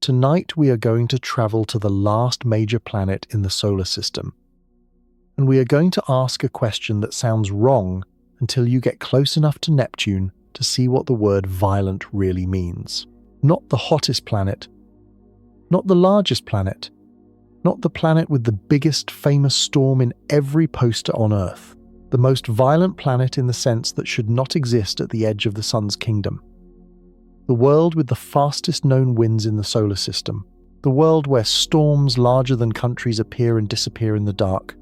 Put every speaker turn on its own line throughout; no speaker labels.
Tonight we are going to travel to the last major planet in the solar system. And we are going to ask a question that sounds wrong until you get close enough to Neptune to see what the word violent really means. Not the hottest planet, not the largest planet, not the planet with the biggest famous storm in every poster on Earth. The most violent planet in the sense that should not exist at the edge of the Sun's kingdom. The world with the fastest known winds in the solar system. The world where storms larger than countries appear and disappear in the dark.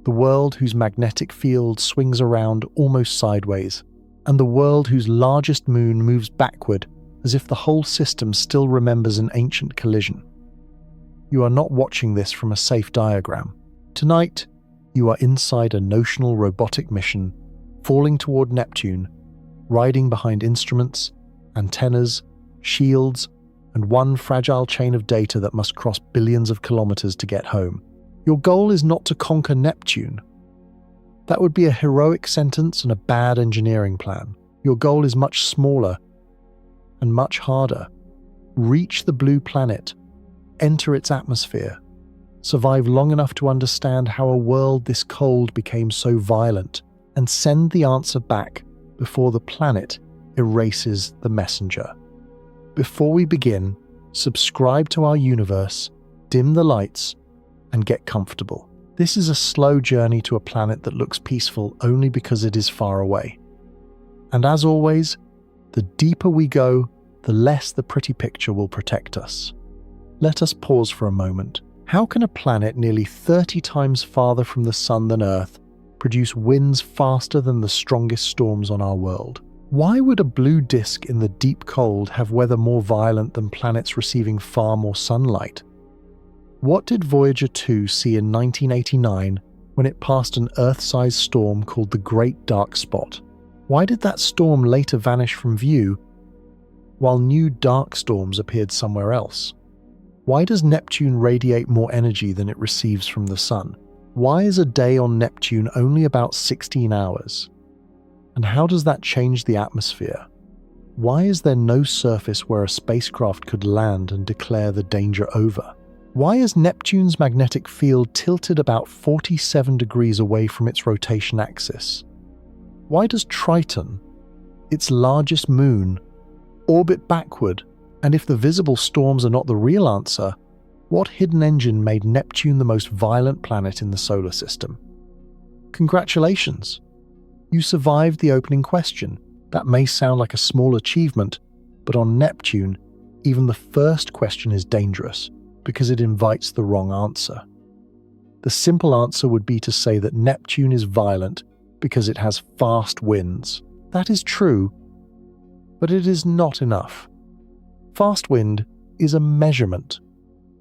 The world whose magnetic field swings around almost sideways. And the world whose largest moon moves backward as if the whole system still remembers an ancient collision. You are not watching this from a safe diagram. Tonight, you are inside a notional robotic mission, falling toward Neptune, riding behind instruments, antennas, shields, and one fragile chain of data that must cross billions of kilometers to get home. Your goal is not to conquer Neptune. That would be a heroic sentence and a bad engineering plan. Your goal is much smaller and much harder. Reach the blue planet, enter its atmosphere, survive long enough to understand how a world this cold became so violent, and send the answer back before the planet erases the messenger. Before we begin, subscribe to our universe, dim the lights, and get comfortable. This is a slow journey to a planet that looks peaceful only because it is far away. And as always, the deeper we go, the less the pretty picture will protect us. Let us pause for a moment. How can a planet nearly 30 times farther from the Sun than Earth produce winds faster than the strongest storms on our world? Why would a blue disk in the deep cold have weather more violent than planets receiving far more sunlight? What did Voyager 2 see in 1989 when it passed an Earth-sized storm called the Great Dark Spot? Why did that storm later vanish from view, while new dark storms appeared somewhere else? Why does Neptune radiate more energy than it receives from the Sun? Why is a day on Neptune only about 16 hours? And how does that change the atmosphere? Why is there no surface where a spacecraft could land and declare the danger over? Why is Neptune's magnetic field tilted about 47 degrees away from its rotation axis? Why does Triton, its largest moon, orbit backward? And if the visible storms are not the real answer, what hidden engine made Neptune the most violent planet in the solar system? Congratulations! You survived the opening question. That may sound like a small achievement, but on Neptune, even the first question is dangerous because it invites the wrong answer. The simple answer would be to say that Neptune is violent because it has fast winds. That is true, but it is not enough. Fast wind is a measurement.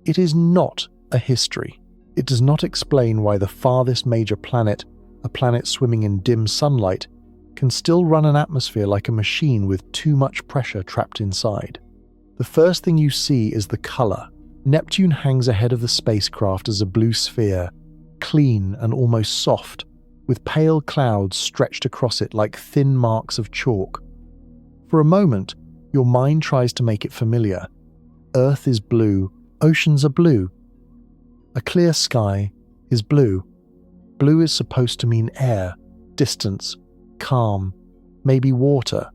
It is not a history. It does not explain why the farthest major planet, a planet swimming in dim sunlight, can still run an atmosphere like a machine with too much pressure trapped inside. The first thing you see is the color. Neptune hangs ahead of the spacecraft as a blue sphere, clean and almost soft, with pale clouds stretched across it like thin marks of chalk. For a moment, your mind tries to make it familiar. Earth is blue, oceans are blue. A clear sky is blue. Blue is supposed to mean air, distance, calm, maybe water,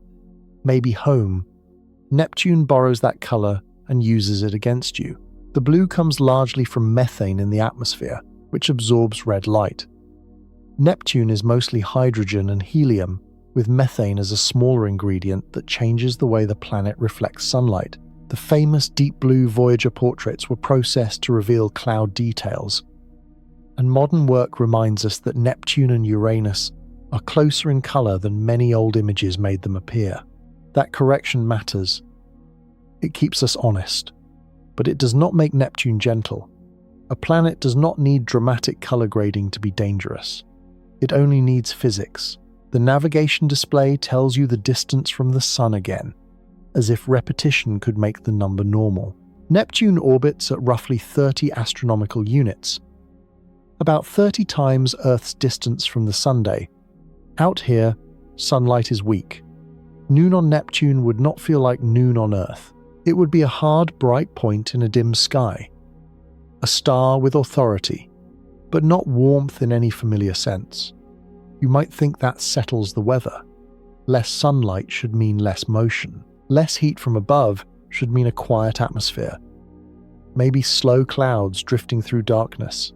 maybe home. Neptune borrows that color and uses it against you. The blue comes largely from methane in the atmosphere, which absorbs red light. Neptune is mostly hydrogen and helium, with methane as a smaller ingredient that changes the way the planet reflects sunlight. The famous deep blue Voyager portraits were processed to reveal cloud details, and modern work reminds us that Neptune and Uranus are closer in color than many old images made them appear. That correction matters. It keeps us honest, but it does not make Neptune gentle. A planet does not need dramatic color grading to be dangerous. It only needs physics. The navigation display tells you the distance from the Sun again, as if repetition could make the number normal. Neptune orbits at roughly 30 astronomical units, about 30 times Earth's distance from the Sunday. Out here, sunlight is weak. Noon on Neptune would not feel like noon on Earth. It would be a hard, bright point in a dim sky. A star with authority, but not warmth in any familiar sense. You might think that settles the weather. Less sunlight should mean less motion. Less heat from above should mean a quiet atmosphere. Maybe slow clouds drifting through darkness.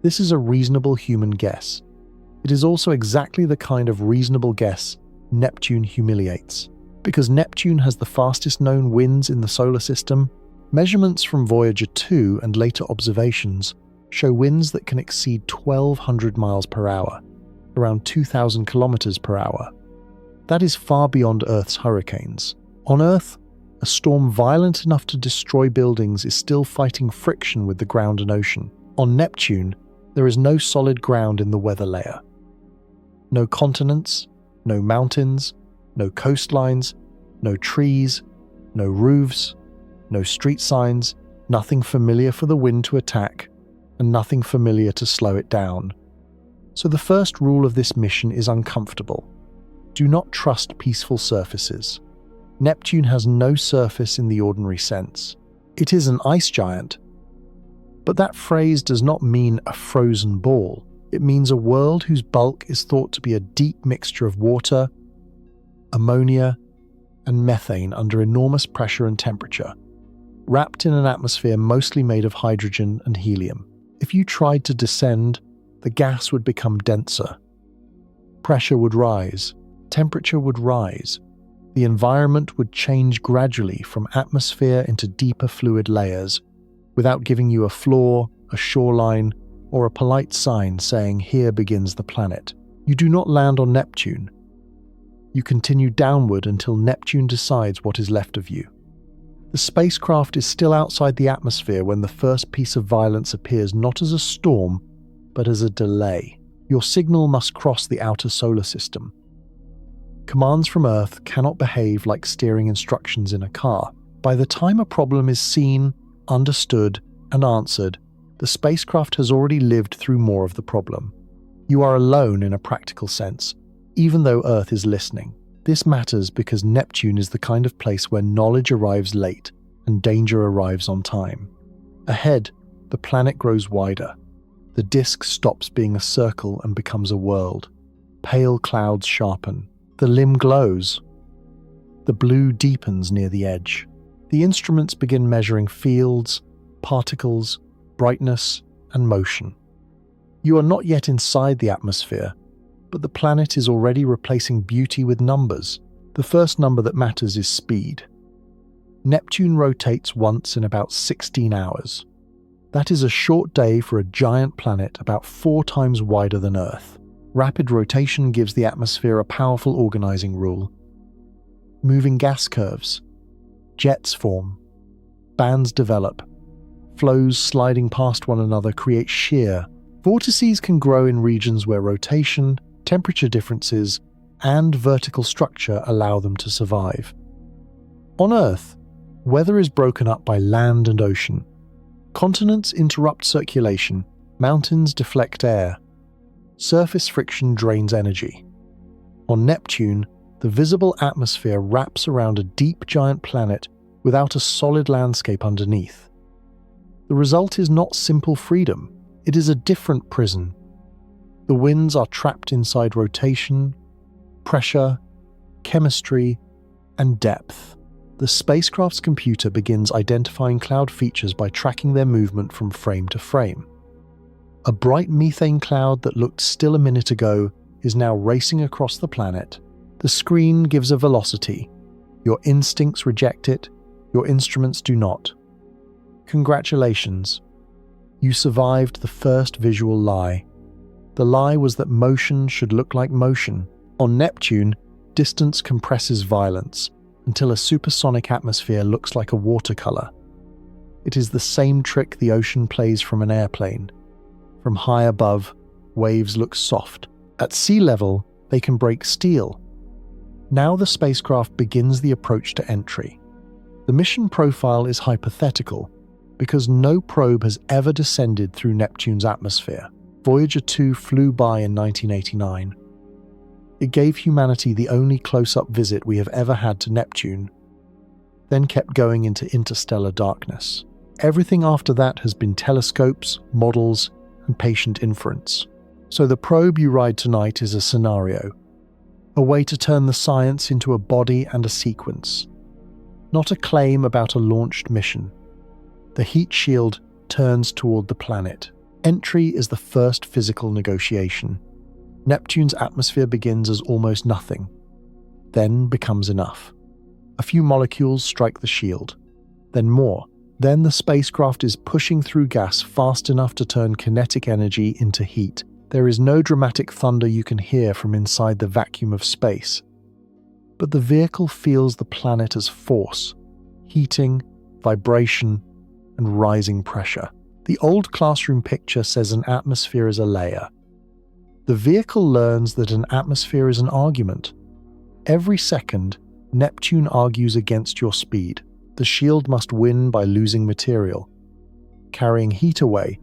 This is a reasonable human guess. It is also exactly the kind of reasonable guess Neptune humiliates. Because Neptune has the fastest known winds in the solar system, measurements from Voyager 2 and later observations show winds that can exceed 1,200 miles per hour, around 2,000 kilometers per hour. That is far beyond Earth's hurricanes. On Earth, a storm violent enough to destroy buildings is still fighting friction with the ground and ocean. On Neptune, there is no solid ground in the weather layer. No continents, no mountains, no coastlines, no trees, no roofs, no street signs, nothing familiar for the wind to attack, and nothing familiar to slow it down. So the first rule of this mission is uncomfortable. Do not trust peaceful surfaces. Neptune has no surface in the ordinary sense. It is an ice giant. But that phrase does not mean a frozen ball. It means a world whose bulk is thought to be a deep mixture of water, ammonia, and methane under enormous pressure and temperature, wrapped in an atmosphere mostly made of hydrogen and helium. If you tried to descend, the gas would become denser. Pressure would rise, temperature would rise. The environment would change gradually from atmosphere into deeper fluid layers, without giving you a floor, a shoreline, or a polite sign saying, "Here begins the planet." You do not land on Neptune. You continue downward until Neptune decides what is left of you. The spacecraft is still outside the atmosphere when the first piece of violence appears not as a storm, but as a delay. Your signal must cross the outer solar system. Commands from Earth cannot behave like steering instructions in a car. By the time a problem is seen, understood, and answered, the spacecraft has already lived through more of the problem. You are alone in a practical sense, even though Earth is listening. This matters because Neptune is the kind of place where knowledge arrives late and danger arrives on time. Ahead, the planet grows wider. The disk stops being a circle and becomes a world. Pale clouds sharpen. The limb glows. The blue deepens near the edge. The instruments begin measuring fields, particles, brightness, and motion. You are not yet inside the atmosphere, but the planet is already replacing beauty with numbers. The first number that matters is speed. Neptune rotates once in about 16 hours. That is a short day for a giant planet about 4 times wider than Earth. Rapid rotation gives the atmosphere a powerful organizing rule. Moving gas curves. Jets form. Bands develop. Flows sliding past one another create shear. Vortices can grow in regions where rotation, temperature differences, and vertical structure allow them to survive. On Earth, weather is broken up by land and ocean. Continents interrupt circulation, mountains deflect air. Surface friction drains energy. On Neptune, the visible atmosphere wraps around a deep giant planet without a solid landscape underneath. The result is not simple freedom, it is a different prison. The winds are trapped inside rotation, pressure, chemistry, and depth. The spacecraft's computer begins identifying cloud features by tracking their movement from frame to frame. A bright methane cloud that looked still a minute ago is now racing across the planet. The screen gives a velocity. Your instincts reject it, your instruments do not. Congratulations. You survived the first visual lie. The lie was that motion should look like motion. On Neptune, distance compresses violence until a supersonic atmosphere looks like a watercolor. It is the same trick the ocean plays from an airplane. From high above, waves look soft. At sea level, they can break steel. Now the spacecraft begins the approach to entry. The mission profile is hypothetical because no probe has ever descended through Neptune's atmosphere. Voyager 2 flew by in 1989. It gave humanity the only close-up visit we have ever had to Neptune. then kept going into interstellar darkness. Everything after that has been telescopes, models, and patient inference. So the probe you ride tonight is a scenario, a way to turn the science into a body and a sequence, not a claim about a launched mission. The heat shield turns toward the planet. Entry is the first physical negotiation. Neptune's atmosphere begins as almost nothing, then becomes enough. A few molecules strike the shield, then more. Then the spacecraft is pushing through gas fast enough to turn kinetic energy into heat. There is no dramatic thunder you can hear from inside the vacuum of space. But the vehicle feels the planet as force, heating, vibration, and rising pressure. The old classroom picture says an atmosphere is a layer. The vehicle learns that an atmosphere is an argument. Every second, Neptune argues against your speed. The shield must win by losing material, carrying heat away,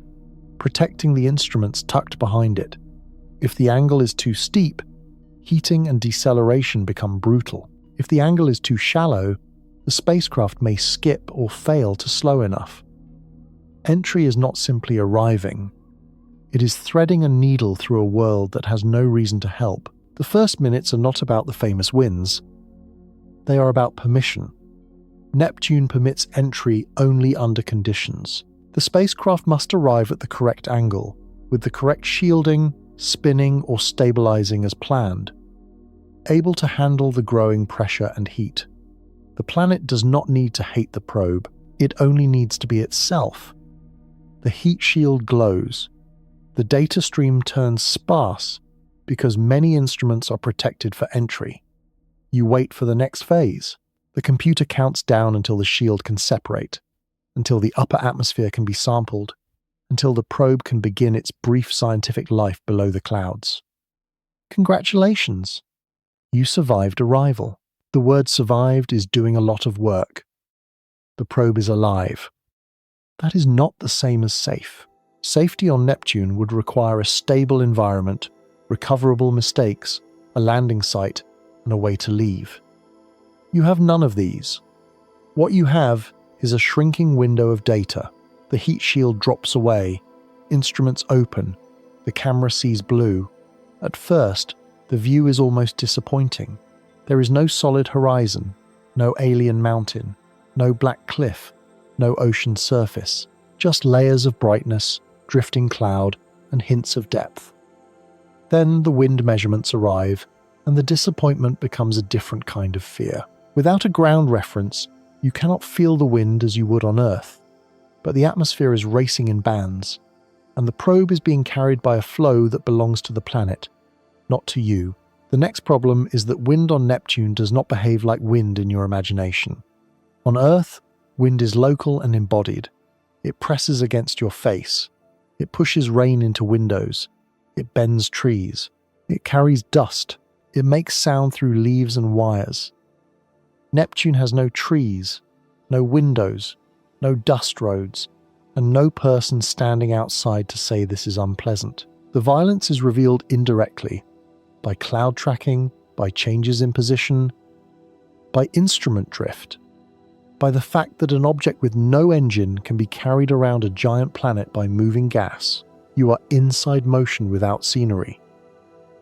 protecting the instruments tucked behind it. If the angle is too steep, heating and deceleration become brutal. If the angle is too shallow, the spacecraft may skip or fail to slow enough. Entry is not simply arriving. It is threading a needle through a world that has no reason to help. The first minutes are not about the famous wins. They are about permission. Neptune permits entry only under conditions. The spacecraft must arrive at the correct angle, with the correct shielding, spinning, or stabilizing as planned, able to handle the growing pressure and heat. The planet does not need to hate the probe, it only needs to be itself. The heat shield glows. The data stream turns sparse because many instruments are protected for entry. You wait for the next phase. The computer counts down until the shield can separate, until the upper atmosphere can be sampled, until the probe can begin its brief scientific life below the clouds. Congratulations! You survived arrival. The word survived is doing a lot of work. The probe is alive. That is not the same as safe. Safety on Neptune would require a stable environment, recoverable mistakes, a landing site, and a way to leave. You have none of these. What you have is a shrinking window of data. The heat shield drops away, instruments open, the camera sees blue. At first, the view is almost disappointing. There is no solid horizon, no alien mountain, no black cliff, no ocean surface, just layers of brightness, drifting cloud, and hints of depth. Then the wind measurements arrive, and the disappointment becomes a different kind of fear. Without a ground reference, you cannot feel the wind as you would on Earth, but the atmosphere is racing in bands, and the probe is being carried by a flow that belongs to the planet, not to you. The next problem is that wind on Neptune does not behave like wind in your imagination. On Earth, wind is local and embodied. It presses against your face. It pushes rain into windows. It bends trees. It carries dust. It makes sound through leaves and wires. Neptune has no trees, no windows, no dust roads, and no person standing outside to say this is unpleasant. The violence is revealed indirectly, by cloud tracking, by changes in position, by instrument drift, by the fact that an object with no engine can be carried around a giant planet by moving gas. You are inside motion without scenery.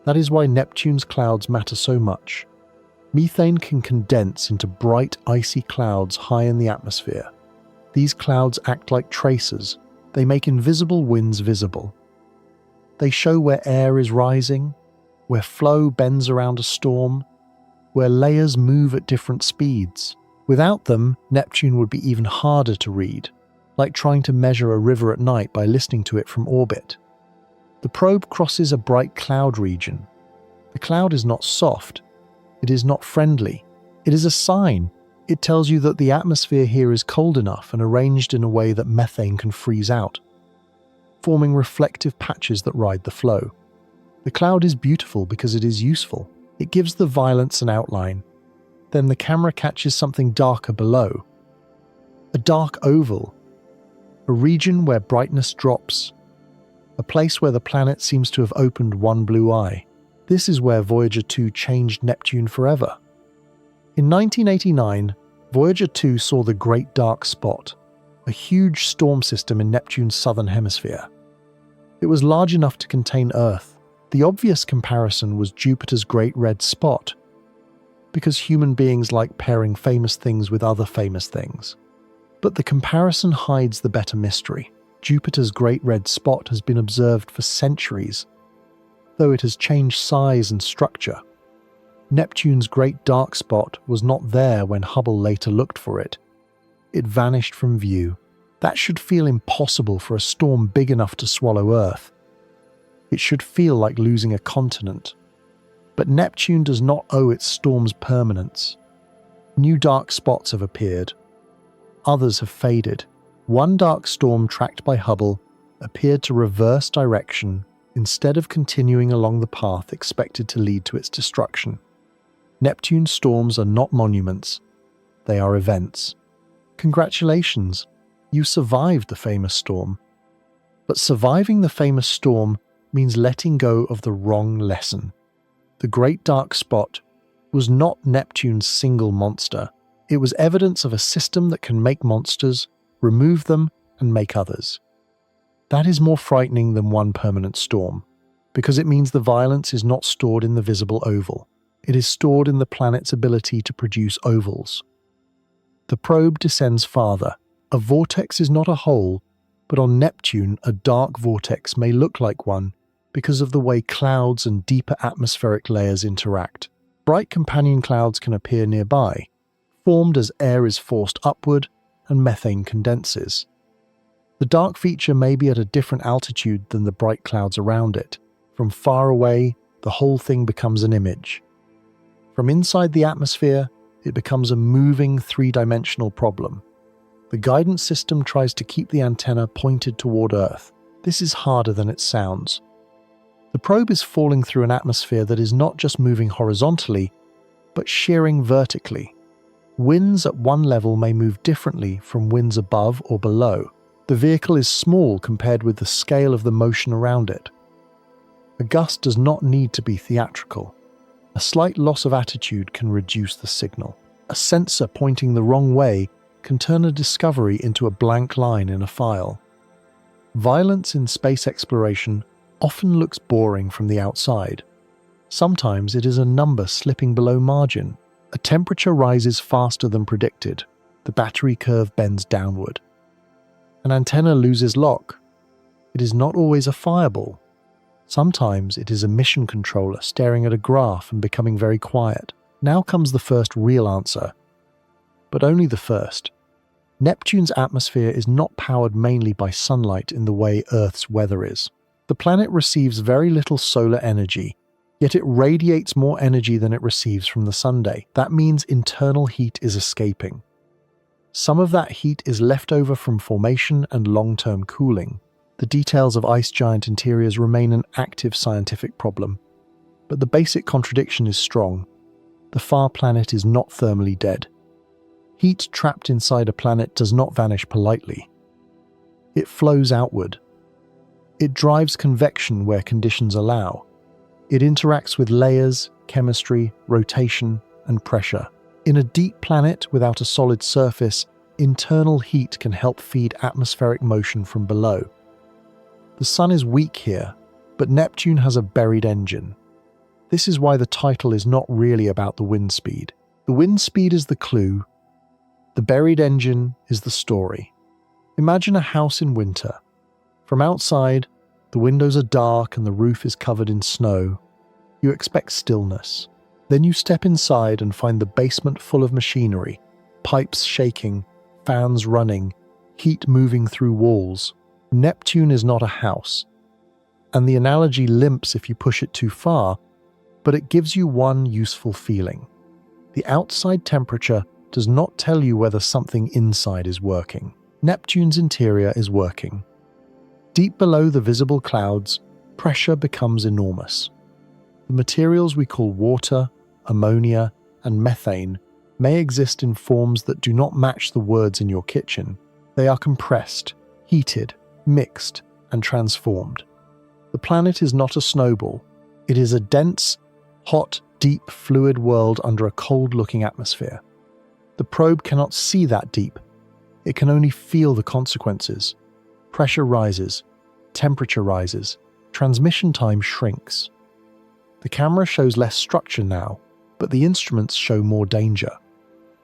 That is why Neptune's clouds matter so much. Methane can condense into bright, icy clouds high in the atmosphere. These clouds act like tracers. They make invisible winds visible. They show where air is rising, where flow bends around a storm, where layers move at different speeds. Without them, Neptune would be even harder to read, like trying to measure a river at night by listening to it from orbit. The probe crosses a bright cloud region. The cloud is not soft. It is not friendly. It is a sign. It tells you that the atmosphere here is cold enough and arranged in a way that methane can freeze out, forming reflective patches that ride the flow. The cloud is beautiful because it is useful. It gives the violence an outline. Then the camera catches something darker below. A dark oval. A region where brightness drops. A place where the planet seems to have opened one blue eye. This is where Voyager 2 changed Neptune forever. In 1989, Voyager 2 saw the Great Dark Spot, a huge storm system in Neptune's southern hemisphere. It was large enough to contain Earth. The obvious comparison was Jupiter's Great Red Spot, because human beings like pairing famous things with other famous things. But the comparison hides the better mystery. Jupiter's Great Red Spot has been observed for centuries, though it has changed size and structure. Neptune's Great Dark Spot was not there when Hubble later looked for it. It vanished from view. That should feel impossible for a storm big enough to swallow Earth. It should feel like losing a continent. But Neptune does not owe its storms permanence. New dark spots have appeared. Others have faded. One dark storm tracked by Hubble appeared to reverse direction instead of continuing along the path expected to lead to its destruction. Neptune's storms are not monuments, they are events. Congratulations, you survived the famous storm. But surviving the famous storm means letting go of the wrong lesson. The Great Dark Spot was not Neptune's single monster. It was evidence of a system that can make monsters, remove them, and make others. That is more frightening than one permanent storm, because it means the violence is not stored in the visible oval. It is stored in the planet's ability to produce ovals. The probe descends farther. A vortex is not a hole, but on Neptune, a dark vortex may look like one because of the way clouds and deeper atmospheric layers interact. Bright companion clouds can appear nearby, formed as air is forced upward and methane condenses. The dark feature may be at a different altitude than the bright clouds around it. From far away, the whole thing becomes an image. From inside the atmosphere, it becomes a moving three-dimensional problem. The guidance system tries to keep the antenna pointed toward Earth. This is harder than it sounds. The probe is falling through an atmosphere that is not just moving horizontally, but shearing vertically. Winds at one level may move differently from winds above or below. The vehicle is small compared with the scale of the motion around it. A gust does not need to be theatrical. A slight loss of attitude can reduce the signal. A sensor pointing the wrong way can turn a discovery into a blank line in a file. Violence in space exploration often looks boring from the outside. Sometimes it is a number slipping below margin. A temperature rises faster than predicted. The battery curve bends downward. An antenna loses lock. It is not always a fireball. Sometimes it is a mission controller staring at a graph and becoming very quiet. Now comes the first real answer. But only the first. Neptune's atmosphere is not powered mainly by sunlight in the way Earth's weather is. The planet receives very little solar energy, yet it radiates more energy than it receives from the Sunday. That means internal heat is escaping. Some of that heat is left over from formation and long-term cooling. The details of ice giant interiors remain an active scientific problem. But the basic contradiction is strong. The far planet is not thermally dead. Heat trapped inside a planet does not vanish politely. It flows outward. It drives convection where conditions allow. It interacts with layers, chemistry, rotation, and pressure. In a deep planet without a solid surface, internal heat can help feed atmospheric motion from below. The Sun is weak here, but Neptune has a buried engine. This is why the title is not really about the wind speed. The wind speed is the clue. The buried engine is the story. Imagine a house in winter. From outside, the windows are dark and the roof is covered in snow. You expect stillness. Then you step inside and find the basement full of machinery, pipes shaking, fans running, heat moving through walls. Neptune is not a house, and the analogy limps if you push it too far, but it gives you one useful feeling. The outside temperature does not tell you whether something inside is working. Neptune's interior is working. Deep below the visible clouds, pressure becomes enormous. The materials we call water, ammonia, and methane may exist in forms that do not match the words in your kitchen. They are compressed, heated, mixed, and transformed. The planet is not a snowball. It is a dense, hot, deep, fluid world under a cold-looking atmosphere. The probe cannot see that deep. It can only feel the consequences. Pressure rises, temperature rises, transmission time shrinks. The camera shows less structure now, but the instruments show more danger.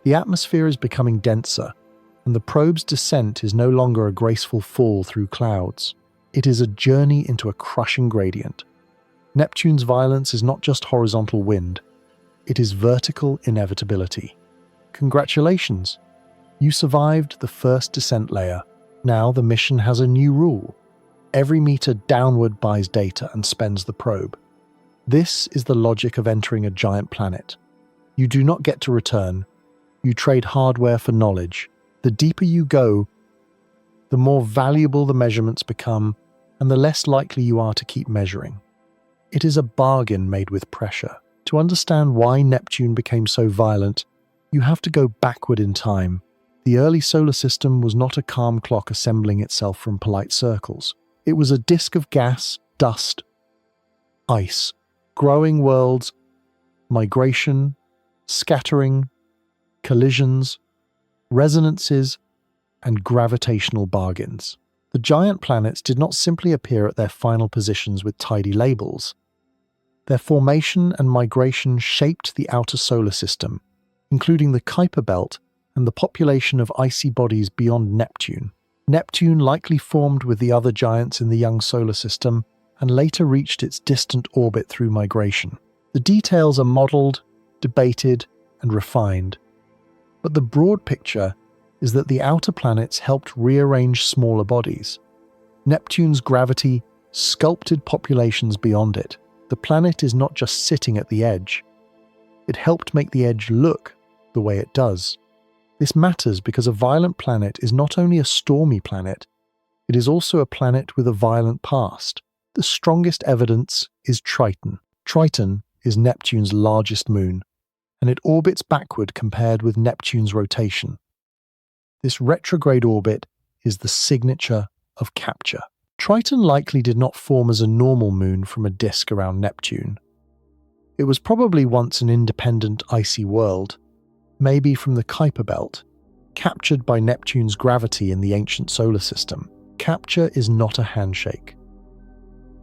The atmosphere is becoming denser, and the probe's descent is no longer a graceful fall through clouds. It is a journey into a crushing gradient. Neptune's violence is not just horizontal wind, it is vertical inevitability. Congratulations! You survived the first descent layer. Now the mission has a new rule. Every meter downward buys data and spends the probe. This is the logic of entering a giant planet. You do not get to return. You trade hardware for knowledge. The deeper you go, the more valuable the measurements become, and the less likely you are to keep measuring. It is a bargain made with pressure. To understand why Neptune became so violent, you have to go backward in time. The early solar system was not a calm clock assembling itself from polite circles. It was a disk of gas, dust, ice, growing worlds, migration, scattering, collisions, resonances, and gravitational bargains. The giant planets did not simply appear at their final positions with tidy labels. Their formation and migration shaped the outer solar system, including the Kuiper belt and the population of icy bodies beyond Neptune. Neptune likely formed with the other giants in the young solar system and later reached its distant orbit through migration. The details are modeled, debated, and refined, but the broad picture is that the outer planets helped rearrange smaller bodies. Neptune's gravity sculpted populations beyond it. The planet is not just sitting at the edge. It helped make the edge look the way it does. This matters because a violent planet is not only a stormy planet, it is also a planet with a violent past. The strongest evidence is Triton. Triton is Neptune's largest moon, and it orbits backward compared with Neptune's rotation. This retrograde orbit is the signature of capture. Triton likely did not form as a normal moon from a disk around Neptune. It was probably once an independent icy world, maybe from the Kuiper belt, captured by Neptune's gravity in the ancient solar system. Capture is not a handshake.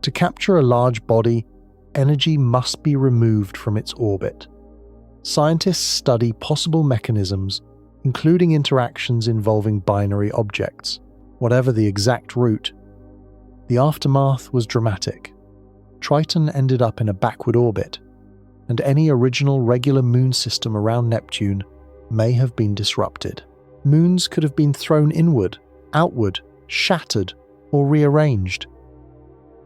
To capture a large body, energy must be removed from its orbit. Scientists study possible mechanisms, including interactions involving binary objects. Whatever the exact route, the aftermath was dramatic. Triton ended up in a backward orbit, and any original regular moon system around Neptune may have been disrupted. Moons could have been thrown inward, outward, shattered, or rearranged.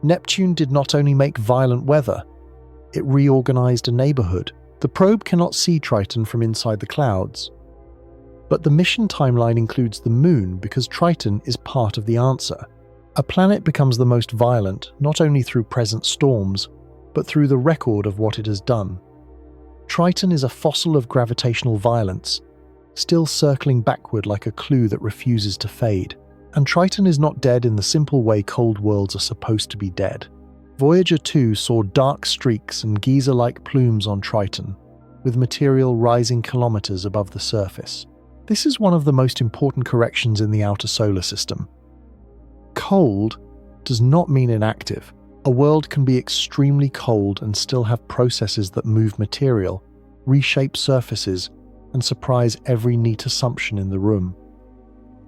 Neptune did not only make violent weather, it reorganized a neighborhood. The probe cannot see Triton from inside the clouds, but the mission timeline includes the moon because Triton is part of the answer. A planet becomes the most violent not only through present storms, but through the record of what it has done. Triton is a fossil of gravitational violence, still circling backward like a clue that refuses to fade. And Triton is not dead in the simple way cold worlds are supposed to be dead. Voyager 2 saw dark streaks and geyser-like plumes on Triton, with material rising kilometers above the surface. This is one of the most important corrections in the outer solar system. Cold does not mean inactive. A world can be extremely cold and still have processes that move material, reshape surfaces, and surprise every neat assumption in the room.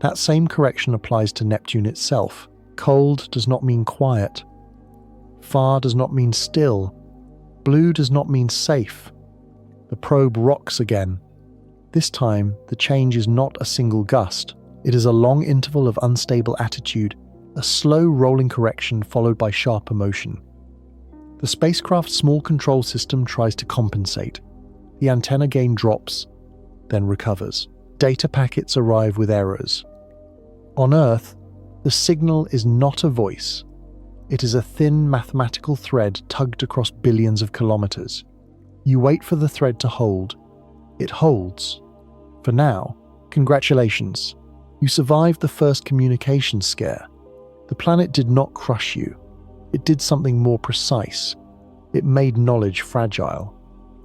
That same correction applies to Neptune itself. Cold does not mean quiet. Far does not mean still. Blue does not mean safe. The probe rocks again. This time, the change is not a single gust. It is a long interval of unstable attitude, a slow rolling correction followed by sharp emotion. The spacecraft's small control system tries to compensate. The antenna gain drops, then recovers. Data packets arrive with errors. On Earth, the signal is not a voice. It is a thin mathematical thread tugged across billions of kilometers. You wait for the thread to hold. It holds. For now, congratulations. You survived the first communication scare. The planet did not crush you. It did something more precise. It made knowledge fragile.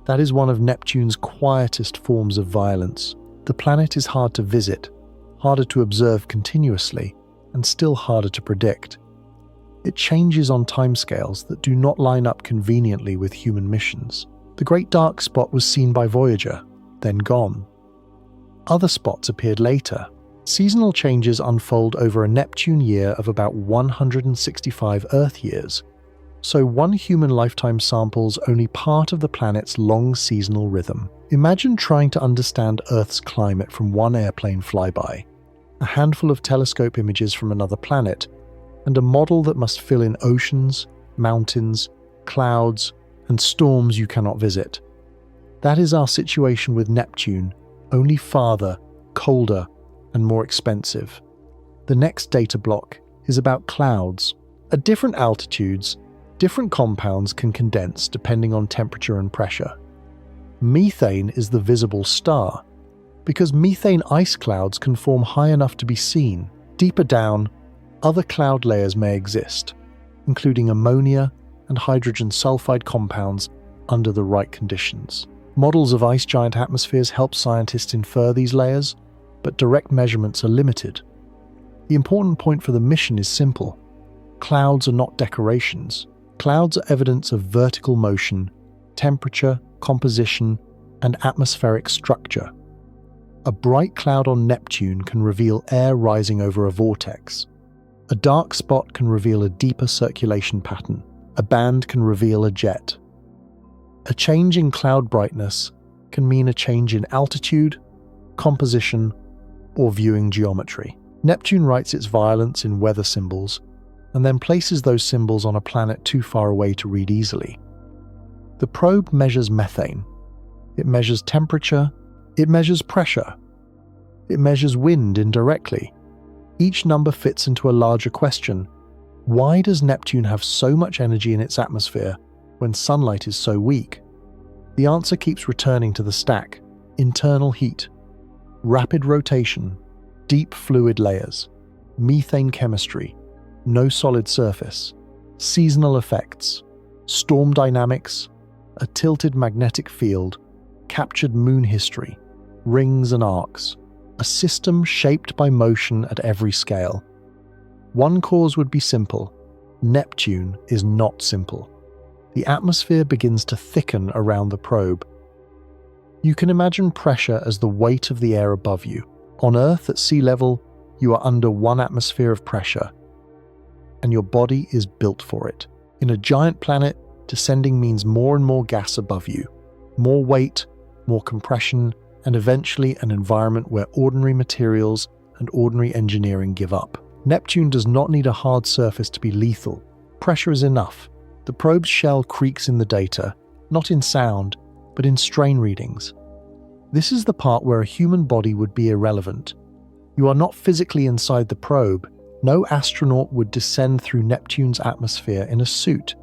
That is one of Neptune's quietest forms of violence. The planet is hard to visit, harder to observe continuously, and still harder to predict. It changes on timescales that do not line up conveniently with human missions. The Great Dark Spot was seen by Voyager, then gone. Other spots appeared later. Seasonal changes unfold over a Neptune year of about 165 Earth years, so one human lifetime samples only part of the planet's long seasonal rhythm. Imagine trying to understand Earth's climate from one airplane flyby, a handful of telescope images from another planet, and a model that must fill in oceans, mountains, clouds, and storms you cannot visit. That is our situation with Neptune, only farther, colder, and more expensive. The next data block is about clouds. At different altitudes, different compounds can condense depending on temperature and pressure. Methane is the visible star, because methane ice clouds can form high enough to be seen. Deeper down, other cloud layers may exist, including ammonia and hydrogen sulfide compounds under the right conditions. Models of ice giant atmospheres help scientists infer these layers, but direct measurements are limited. The important point for the mission is simple. Clouds are not decorations. Clouds are evidence of vertical motion, temperature, composition, and atmospheric structure. A bright cloud on Neptune can reveal air rising over a vortex. A dark spot can reveal a deeper circulation pattern. A band can reveal a jet. A change in cloud brightness can mean a change in altitude, composition, or viewing geometry. Neptune writes its violence in weather symbols and then places those symbols on a planet too far away to read easily. The probe measures methane. It measures temperature. It measures pressure. It measures wind indirectly. Each number fits into a larger question. Why does Neptune have so much energy in its atmosphere when sunlight is so weak? The answer keeps returning to the stack: internal heat, rapid rotation, deep fluid layers, methane chemistry, no solid surface, seasonal effects, storm dynamics, a tilted magnetic field, captured moon history, rings and arcs, a system shaped by motion at every scale. One cause would be simple. Neptune is not simple. The atmosphere begins to thicken around the probe. You can imagine pressure as the weight of the air above you. On Earth at sea level, you are under one atmosphere of pressure, and your body is built for it. In a giant planet, descending means more and more gas above you, more weight, more compression, and eventually an environment where ordinary materials and ordinary engineering give up. Neptune does not need a hard surface to be lethal. Pressure is enough. The probe's shell creaks in the data, not in sound, but in strain readings. This is the part where a human body would be irrelevant. You are not physically inside the probe. No astronaut would descend through Neptune's atmosphere in a suit,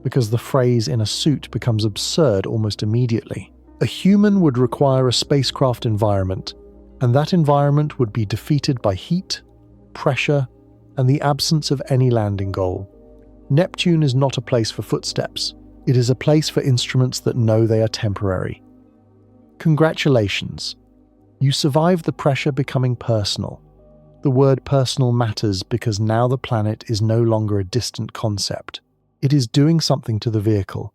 because the phrase "in a suit" becomes absurd almost immediately. A human would require a spacecraft environment, and that environment would be defeated by heat, pressure, and the absence of any landing goal. Neptune is not a place for footsteps. It is a place for instruments that know they are temporary. Congratulations. You survived the pressure becoming personal. The word personal matters because now the planet is no longer a distant concept. It is doing something to the vehicle.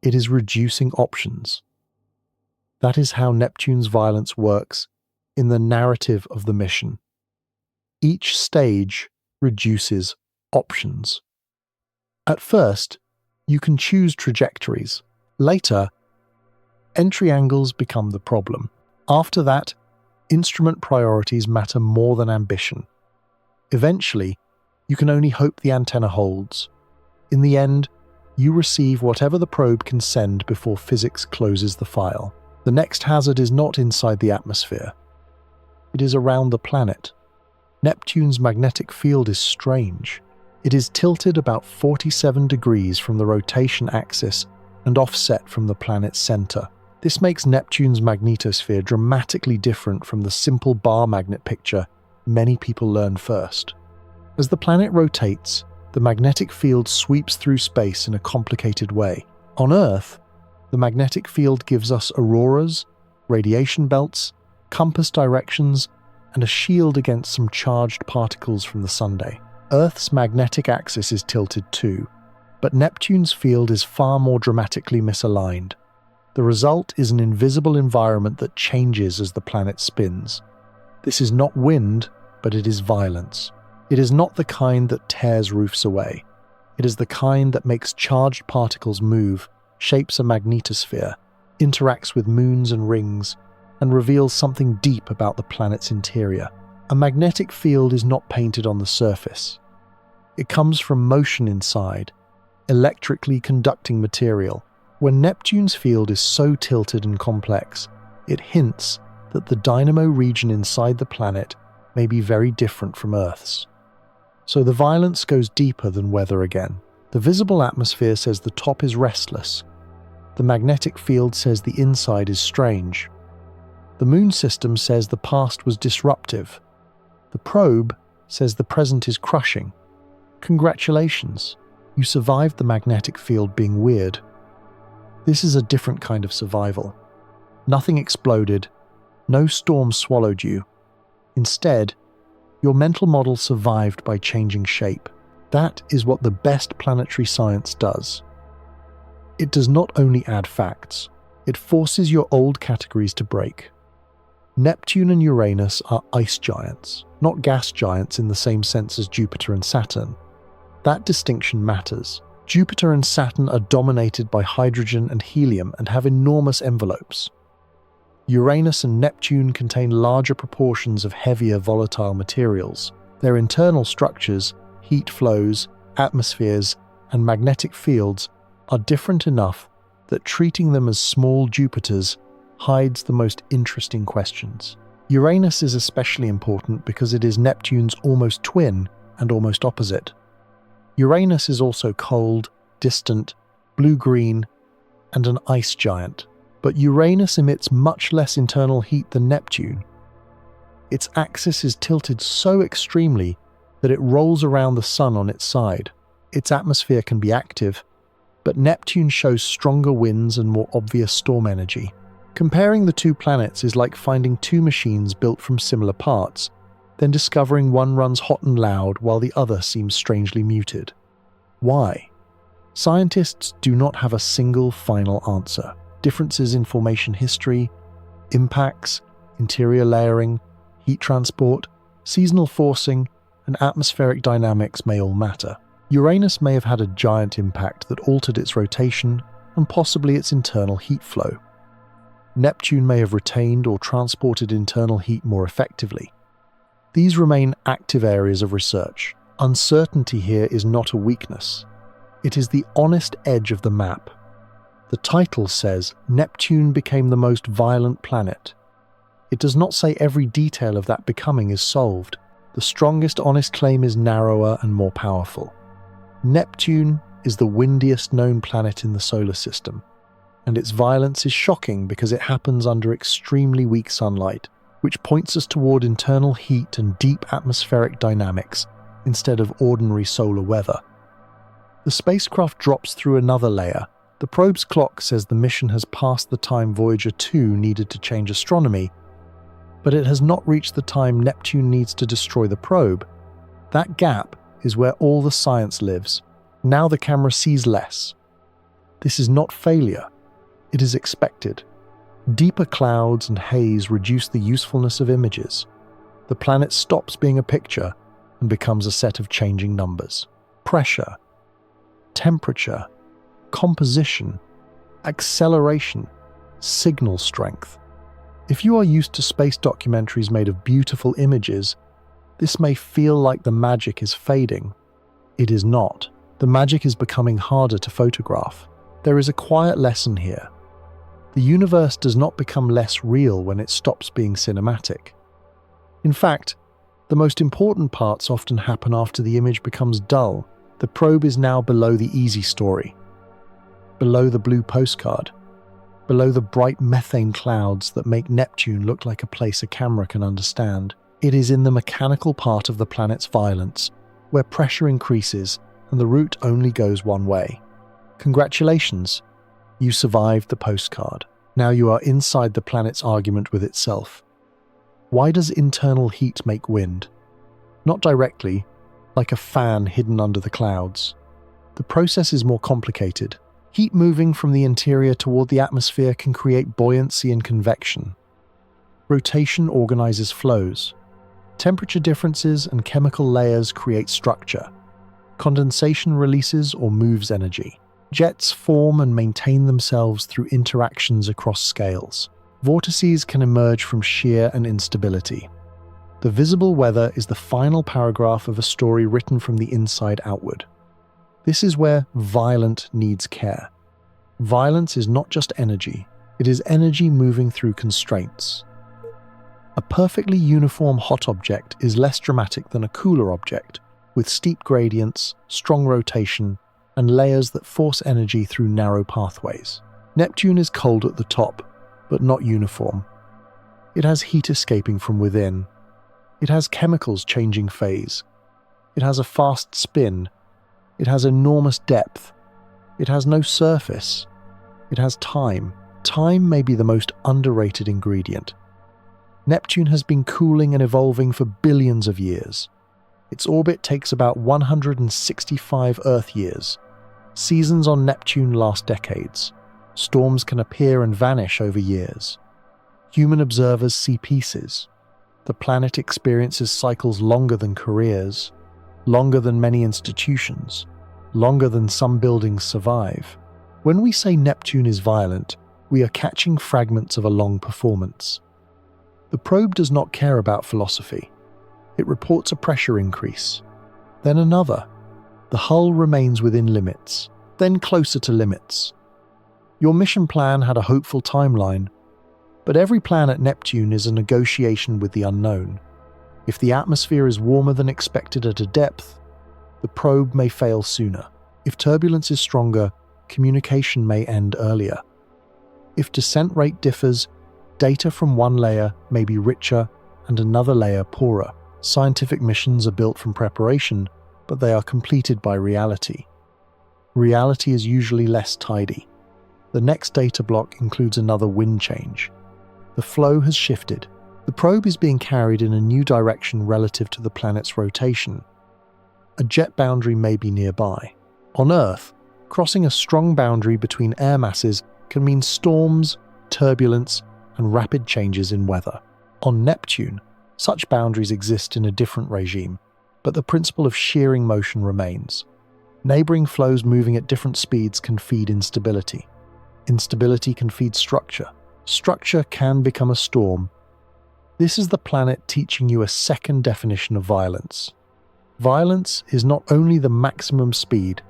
It is reducing options. That is how Neptune's violence works in the narrative of the mission. Each stage reduces options. At first, you can choose trajectories. Later, entry angles become the problem. After that, instrument priorities matter more than ambition. Eventually, you can only hope the antenna holds. In the end, you receive whatever the probe can send before physics closes the file. The next hazard is not inside the atmosphere. It is around the planet. Neptune's magnetic field is strange. It is tilted about 47 degrees from the rotation axis and offset from the planet's center. This makes Neptune's magnetosphere dramatically different from the simple bar magnet picture many people learn first. As the planet rotates, the magnetic field sweeps through space in a complicated way. On Earth, the magnetic field gives us auroras, radiation belts, compass directions, and a shield against some charged particles from the Sunday. Earth's magnetic axis is tilted too, but Neptune's field is far more dramatically misaligned. The result is an invisible environment that changes as the planet spins. This is not wind, but it is violence. It is not the kind that tears roofs away. It is the kind that makes charged particles move, shapes a magnetosphere, interacts with moons and rings, and reveals something deep about the planet's interior. A magnetic field is not painted on the surface. It comes from motion inside, electrically conducting material. When Neptune's field is so tilted and complex, it hints that the dynamo region inside the planet may be very different from Earth's. So the violence goes deeper than weather again. The visible atmosphere says the top is restless. The magnetic field says the inside is strange. The moon system says the past was disruptive. The probe says the present is crushing. Congratulations, you survived the magnetic field being weird. This is a different kind of survival. Nothing exploded. No storm swallowed you. Instead, your mental model survived by changing shape. That is what the best planetary science does. It does not only add facts, it forces your old categories to break. Neptune and Uranus are ice giants, not gas giants in the same sense as Jupiter and Saturn. That distinction matters. Jupiter and Saturn are dominated by hydrogen and helium and have enormous envelopes. Uranus and Neptune contain larger proportions of heavier volatile materials. Their internal structures, heat flows, atmospheres, and magnetic fields are different enough that treating them as small Jupiters hides the most interesting questions. Uranus is especially important because it is Neptune's almost twin and almost opposite. Uranus is also cold, distant, blue-green, and an ice giant. But Uranus emits much less internal heat than Neptune. Its axis is tilted so extremely that it rolls around the sun on its side. Its atmosphere can be active, but Neptune shows stronger winds and more obvious storm energy. Comparing the two planets is like finding two machines built from similar parts, then discovering one runs hot and loud while the other seems strangely muted. Why? Scientists do not have a single final answer. Differences in formation history, impacts, interior layering, heat transport, seasonal forcing, and atmospheric dynamics may all matter. Uranus may have had a giant impact that altered its rotation and possibly its internal heat flow. Neptune may have retained or transported internal heat more effectively. These remain active areas of research. Uncertainty here is not a weakness. It is the honest edge of the map. The title says Neptune became the most violent planet. It does not say every detail of that becoming is solved. The strongest honest claim is narrower and more powerful. Neptune is the windiest known planet in the solar system, and its violence is shocking because it happens under extremely weak sunlight, which points us toward internal heat and deep atmospheric dynamics instead of ordinary solar weather. The spacecraft drops through another layer. The probe's clock says the mission has passed the time Voyager 2 needed to change astronomy, but it has not reached the time Neptune needs to destroy the probe. That gap is where all the science lives. Now the camera sees less. This is not failure. It is expected. Deeper clouds and haze reduce the usefulness of images. The planet stops being a picture and becomes a set of changing numbers. Pressure, temperature, composition, acceleration, signal strength. If you are used to space documentaries made of beautiful images, this may feel like the magic is fading. It is not. The magic is becoming harder to photograph. There is a quiet lesson here. The universe does not become less real when it stops being cinematic. In fact, the most important parts often happen after the image becomes dull. The probe is now below the easy story, below the blue postcard, below the bright methane clouds that make Neptune look like a place a camera can understand. It is in the mechanical part of the planet's violence, where pressure increases and the route only goes one way. Congratulations, you survived the postcard. Now you are inside the planet's argument with itself. Why does internal heat make wind? Not directly, like a fan hidden under the clouds. The process is more complicated. Heat moving from the interior toward the atmosphere can create buoyancy and convection. Rotation organizes flows. Temperature differences and chemical layers create structure. Condensation releases or moves energy. Jets form and maintain themselves through interactions across scales. Vortices can emerge from shear and instability. The visible weather is the final paragraph of a story written from the inside outward. This is where violent needs care. Violence is not just energy, it is energy moving through constraints. A perfectly uniform hot object is less dramatic than a cooler object, with steep gradients, strong rotation, and layers that force energy through narrow pathways. Neptune is cold at the top, but not uniform. It has heat escaping from within. It has chemicals changing phase. It has a fast spin. It has enormous depth. It has no surface. It has time. Time may be the most underrated ingredient. Neptune has been cooling and evolving for billions of years. Its orbit takes about 165 Earth years. Seasons on Neptune last decades. Storms can appear and vanish over years. Human observers see pieces. The planet experiences cycles longer than careers, longer than many institutions, longer than some buildings survive. When we say Neptune is violent, we are catching fragments of a long performance. The probe does not care about philosophy. It reports a pressure increase, then another. The hull remains within limits, then closer to limits. Your mission plan had a hopeful timeline, but every plan at Neptune is a negotiation with the unknown. If the atmosphere is warmer than expected at a depth, the probe may fail sooner. If turbulence is stronger, communication may end earlier. If descent rate differs, data from one layer may be richer and another layer poorer. Scientific missions are built from preparation, but they are completed by reality. Reality is usually less tidy. The next data block includes another wind change. The flow has shifted. The probe is being carried in a new direction relative to the planet's rotation. A jet boundary may be nearby. On Earth, crossing a strong boundary between air masses can mean storms, turbulence, and rapid changes in weather. On Neptune, such boundaries exist in a different regime, but the principle of shearing motion remains. Neighboring flows moving at different speeds can feed instability. Instability can feed structure. Structure can become a storm. This is the planet teaching you a second definition of violence. Violence is not only the maximum speed,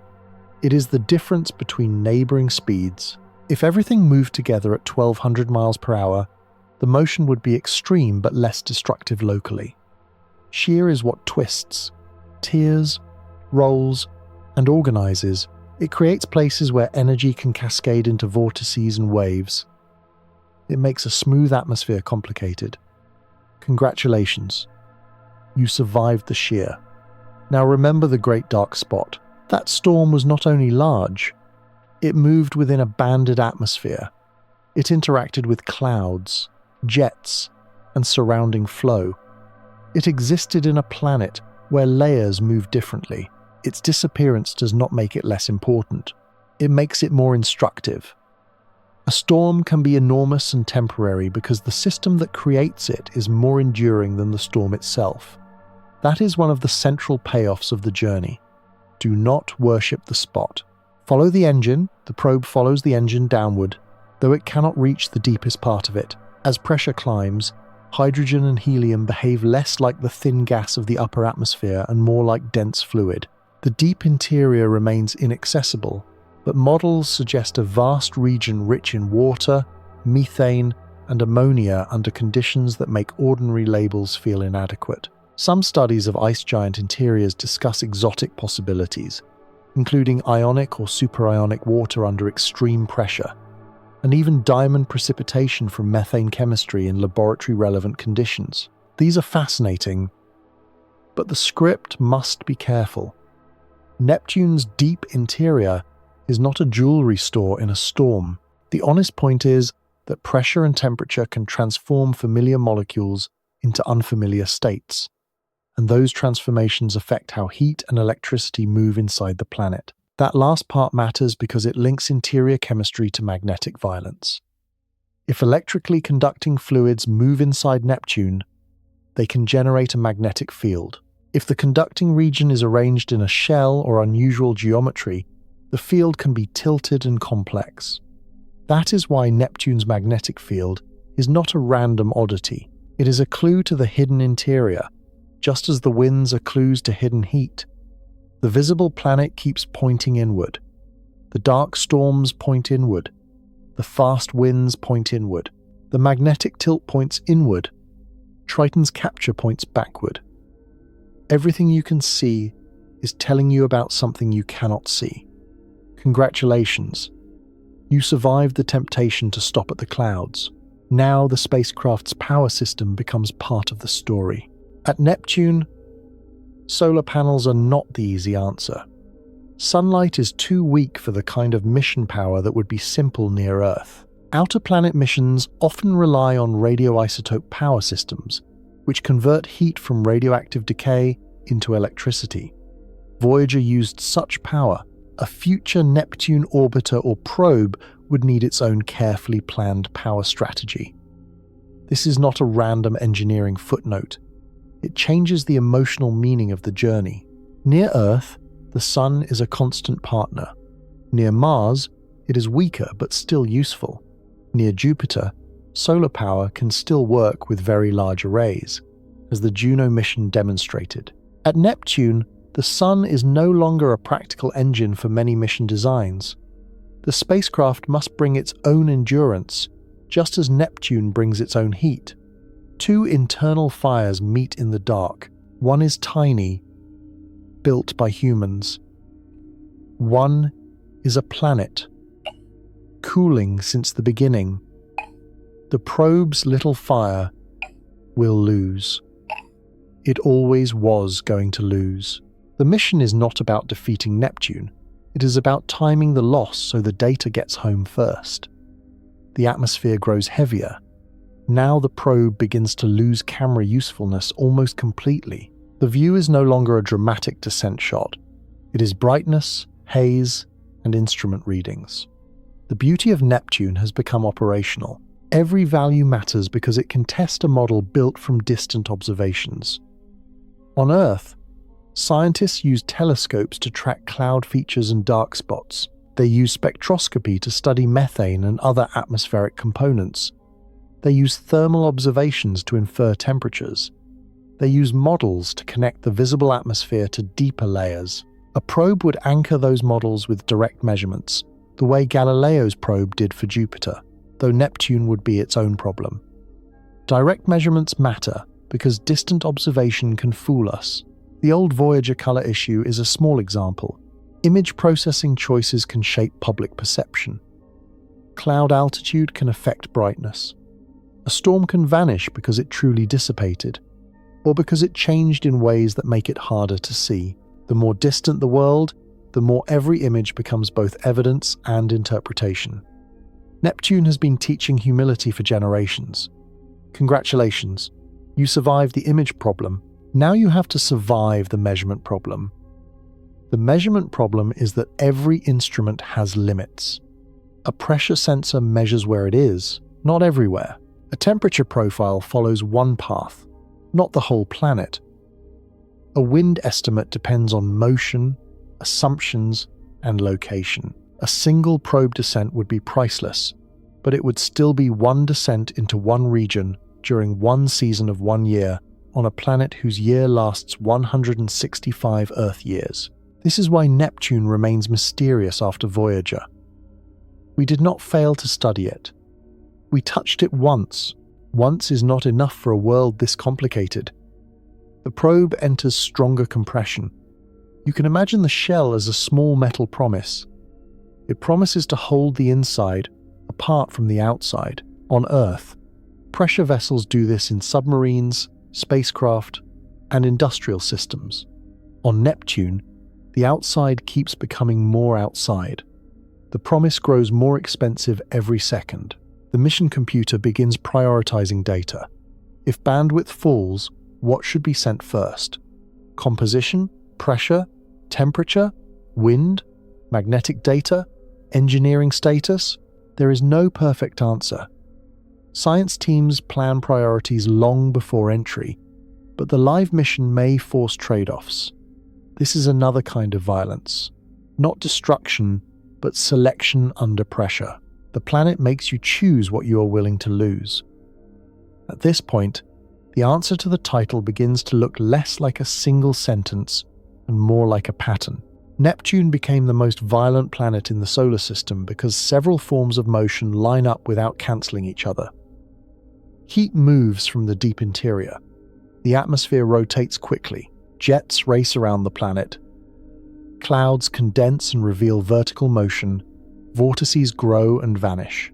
it is the difference between neighboring speeds. If everything moved together at 1200 miles per hour, the motion would be extreme but less destructive locally. Shear is what twists, tears, rolls, and organizes. It creates places where energy can cascade into vortices and waves. It makes a smooth atmosphere complicated. Congratulations. You survived the shear. Now remember the great dark spot. That storm was not only large, it moved within a banded atmosphere. It interacted with clouds, jets, and surrounding flow. It existed in a planet where layers move differently. Its disappearance does not make it less important. It makes it more instructive. A storm can be enormous and temporary because the system that creates it is more enduring than the storm itself. That is one of the central payoffs of the journey. Do not worship the spot. Follow the engine. The probe follows the engine downward, though it cannot reach the deepest part of it. As pressure climbs, hydrogen and helium behave less like the thin gas of the upper atmosphere and more like dense fluid. The deep interior remains inaccessible, but models suggest a vast region rich in water, methane, and ammonia under conditions that make ordinary labels feel inadequate. Some studies of ice giant interiors discuss exotic possibilities, including ionic or superionic water under extreme pressure, and even diamond precipitation from methane chemistry in laboratory-relevant conditions. These are fascinating, but the script must be careful. Neptune's deep interior is not a jewelry store in a storm. The honest point is that pressure and temperature can transform familiar molecules into unfamiliar states, and those transformations affect how heat and electricity move inside the planet. That last part matters because it links interior chemistry to magnetic violence. If electrically conducting fluids move inside Neptune, they can generate a magnetic field. If the conducting region is arranged in a shell or unusual geometry, the field can be tilted and complex. That is why Neptune's magnetic field is not a random oddity. It is a clue to the hidden interior, just as the winds are clues to hidden heat. The visible planet keeps pointing inward. The dark storms point inward. The fast winds point inward. The magnetic tilt points inward. Triton's capture points backward. Everything you can see is telling you about something you cannot see. Congratulations. You survived the temptation to stop at the clouds. Now the spacecraft's power system becomes part of the story. At Neptune, solar panels are not the easy answer. Sunlight is too weak for the kind of mission power that would be simple near Earth. Outer planet missions often rely on radioisotope power systems, which convert heat from radioactive decay into electricity. Voyager used such power. A future Neptune orbiter or probe would need its own carefully planned power strategy. This is not a random engineering footnote. It changes the emotional meaning of the journey. Near Earth, the Sun is a constant partner. Near Mars, it is weaker but still useful. Near Jupiter, solar power can still work with very large arrays, as the Juno mission demonstrated. At Neptune, the Sun is no longer a practical engine for many mission designs. The spacecraft must bring its own endurance, just as Neptune brings its own heat. Two internal fires meet in the dark. One is tiny, built by humans. One is a planet, cooling since the beginning. The probe's little fire will lose. It always was going to lose. The mission is not about defeating Neptune. It is about timing the loss so the data gets home first. The atmosphere grows heavier. Now the probe begins to lose camera usefulness almost completely. The view is no longer a dramatic descent shot. It is brightness, haze, and instrument readings. The beauty of Neptune has become operational. Every value matters because it can test a model built from distant observations. On Earth, scientists use telescopes to track cloud features and dark spots. They use spectroscopy to study methane and other atmospheric components. They use thermal observations to infer temperatures. They use models to connect the visible atmosphere to deeper layers. A probe would anchor those models with direct measurements, the way Galileo's probe did for Jupiter, though Neptune would be its own problem. Direct measurements matter because distant observation can fool us. The old Voyager color issue is a small example. Image processing choices can shape public perception. Cloud altitude can affect brightness. A storm can vanish because it truly dissipated, or because it changed in ways that make it harder to see. The more distant the world, the more every image becomes both evidence and interpretation. Neptune has been teaching humility for generations. Congratulations, you survived the image problem. Now you have to survive the measurement problem. The measurement problem is that every instrument has limits. A pressure sensor measures where it is, not everywhere. A temperature profile follows one path, not the whole planet. A wind estimate depends on motion, assumptions, and location. A single probe descent would be priceless, but it would still be one descent into one region during one season of 1 year on a planet whose year lasts 165 Earth years. This is why Neptune remains mysterious after Voyager. We did not fail to study it. We touched it once. Once is not enough for a world this complicated. The probe enters stronger compression. You can imagine the shell as a small metal promise. It promises to hold the inside apart from the outside. On Earth, pressure vessels do this in submarines, spacecraft, and industrial systems. On Neptune, the outside keeps becoming more outside. The promise grows more expensive every second. The mission computer begins prioritizing data. If bandwidth falls, what should be sent first? Composition, pressure, temperature, wind, magnetic data, engineering status? There is no perfect answer. Science teams plan priorities long before entry, but the live mission may force trade-offs. This is another kind of violence. Not destruction, but selection under pressure. The planet makes you choose what you are willing to lose. At this point, the answer to the title begins to look less like a single sentence and more like a pattern. Neptune became the most violent planet in the solar system because several forms of motion line up without cancelling each other. Heat moves from the deep interior. The atmosphere rotates quickly. Jets race around the planet. Clouds condense and reveal vertical motion. Vortices grow and vanish.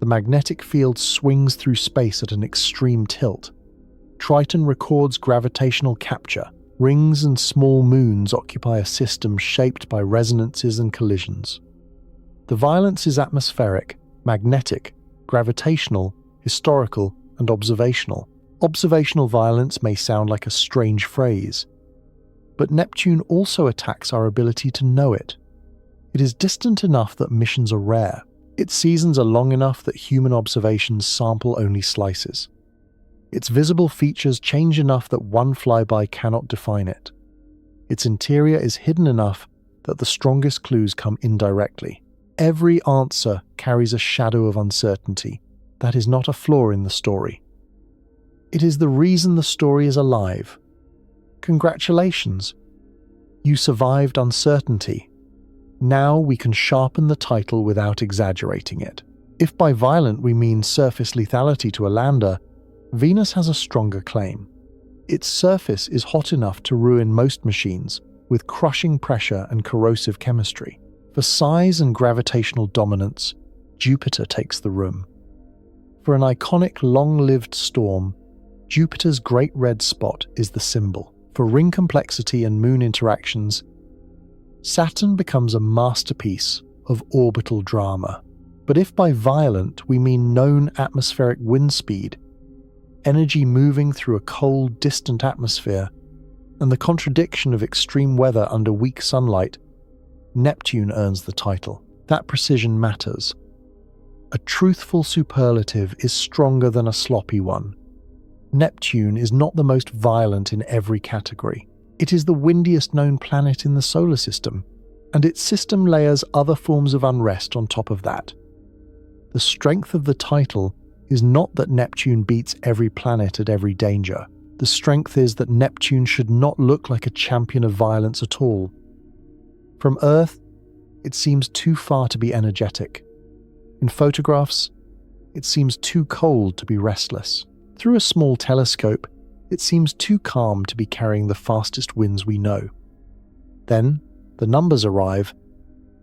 The magnetic field swings through space at an extreme tilt. Triton records gravitational capture. Rings and small moons occupy a system shaped by resonances and collisions. The violence is atmospheric, magnetic, gravitational, historical, and observational. Observational violence may sound like a strange phrase, but Neptune also attacks our ability to know it. It is distant enough that missions are rare. Its seasons are long enough that human observations sample only slices. Its visible features change enough that one flyby cannot define it. Its interior is hidden enough that the strongest clues come indirectly. Every answer carries a shadow of uncertainty. That is not a flaw in the story. It is the reason the story is alive. Congratulations! You survived uncertainty. Now we can sharpen the title without exaggerating it. If by violent we mean surface lethality to a lander, Venus has a stronger claim. Its surface is hot enough to ruin most machines, with crushing pressure and corrosive chemistry. For size and gravitational dominance, Jupiter takes the room. For an iconic long-lived storm, Jupiter's Great Red Spot is the symbol. For ring complexity and moon interactions, Saturn becomes a masterpiece of orbital drama. But if by violent we mean known atmospheric wind speed, energy moving through a cold, distant atmosphere, and the contradiction of extreme weather under weak sunlight, Neptune earns the title. That precision matters. A truthful superlative is stronger than a sloppy one. Neptune is not the most violent in every category. It is the windiest known planet in the solar system, and its system layers other forms of unrest on top of that. The strength of the title is not that Neptune beats every planet at every danger. The strength is that Neptune should not look like a champion of violence at all. From Earth, it seems too far to be energetic. In photographs, it seems too cold to be restless. Through a small telescope, it seems too calm to be carrying the fastest winds we know. Then, the numbers arrive,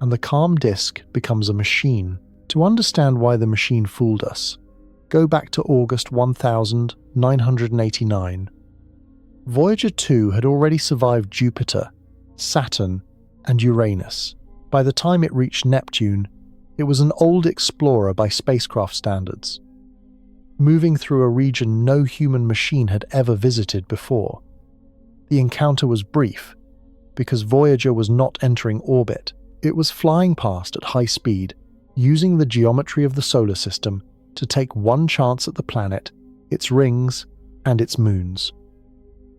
and the calm disk becomes a machine. To understand why the machine fooled us, go back to August 1989. Voyager 2 had already survived Jupiter, Saturn, and Uranus. By the time it reached Neptune, it was an old explorer by spacecraft standards, moving through a region no human machine had ever visited before. The encounter was brief, because Voyager was not entering orbit. It was flying past at high speed, using the geometry of the solar system to take one chance at the planet, its rings, and its moons.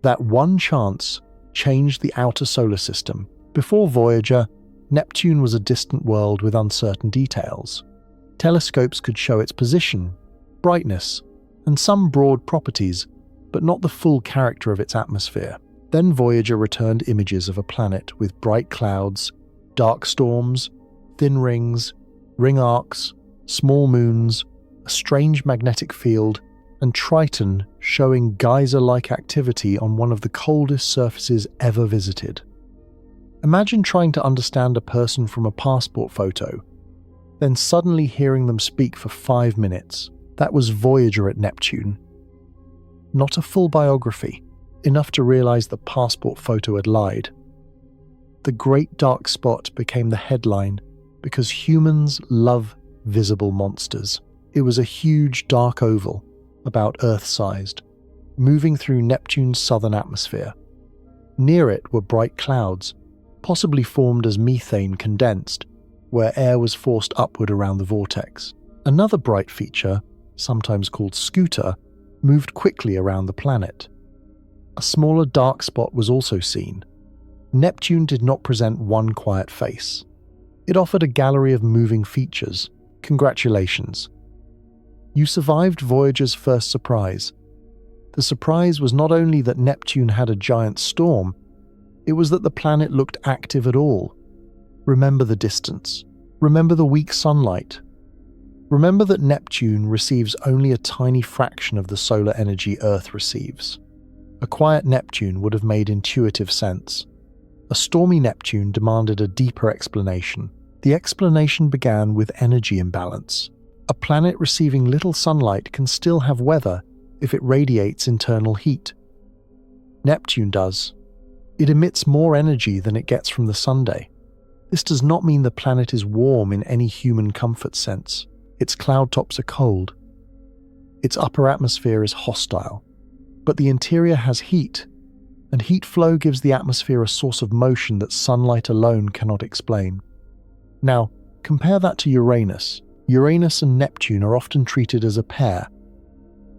That one chance changed the outer solar system. Before Voyager, Neptune was a distant world with uncertain details. Telescopes could show its position, brightness, and some broad properties, but not the full character of its atmosphere. Then Voyager returned images of a planet with bright clouds, dark storms, thin rings, ring arcs, small moons, a strange magnetic field, and Triton showing geyser-like activity on one of the coldest surfaces ever visited. Imagine trying to understand a person from a passport photo, then suddenly hearing them speak for 5 minutes. That was Voyager at Neptune. Not a full biography, enough to realize the passport photo had lied. The Great Dark Spot became the headline because humans love visible monsters. It was a huge dark oval, about Earth-sized, moving through Neptune's southern atmosphere. Near it were bright clouds, possibly formed as methane condensed, where air was forced upward around the vortex. Another bright feature, sometimes called scooter, moved quickly around the planet. A smaller dark spot was also seen. Neptune did not present one quiet face. It offered a gallery of moving features. Congratulations. You survived Voyager's first surprise. The surprise was not only that Neptune had a giant storm, it was that the planet looked active at all. Remember the distance. Remember the weak sunlight. Remember that Neptune receives only a tiny fraction of the solar energy Earth receives. A quiet Neptune would have made intuitive sense. A stormy Neptune demanded a deeper explanation. The explanation began with energy imbalance. A planet receiving little sunlight can still have weather if it radiates internal heat. Neptune does. It emits more energy than it gets from the Sunday. This does not mean the planet is warm in any human comfort sense. Its cloud tops are cold. Its upper atmosphere is hostile. But the interior has heat, and heat flow gives the atmosphere a source of motion that sunlight alone cannot explain. Now, compare that to Uranus. Uranus and Neptune are often treated as a pair.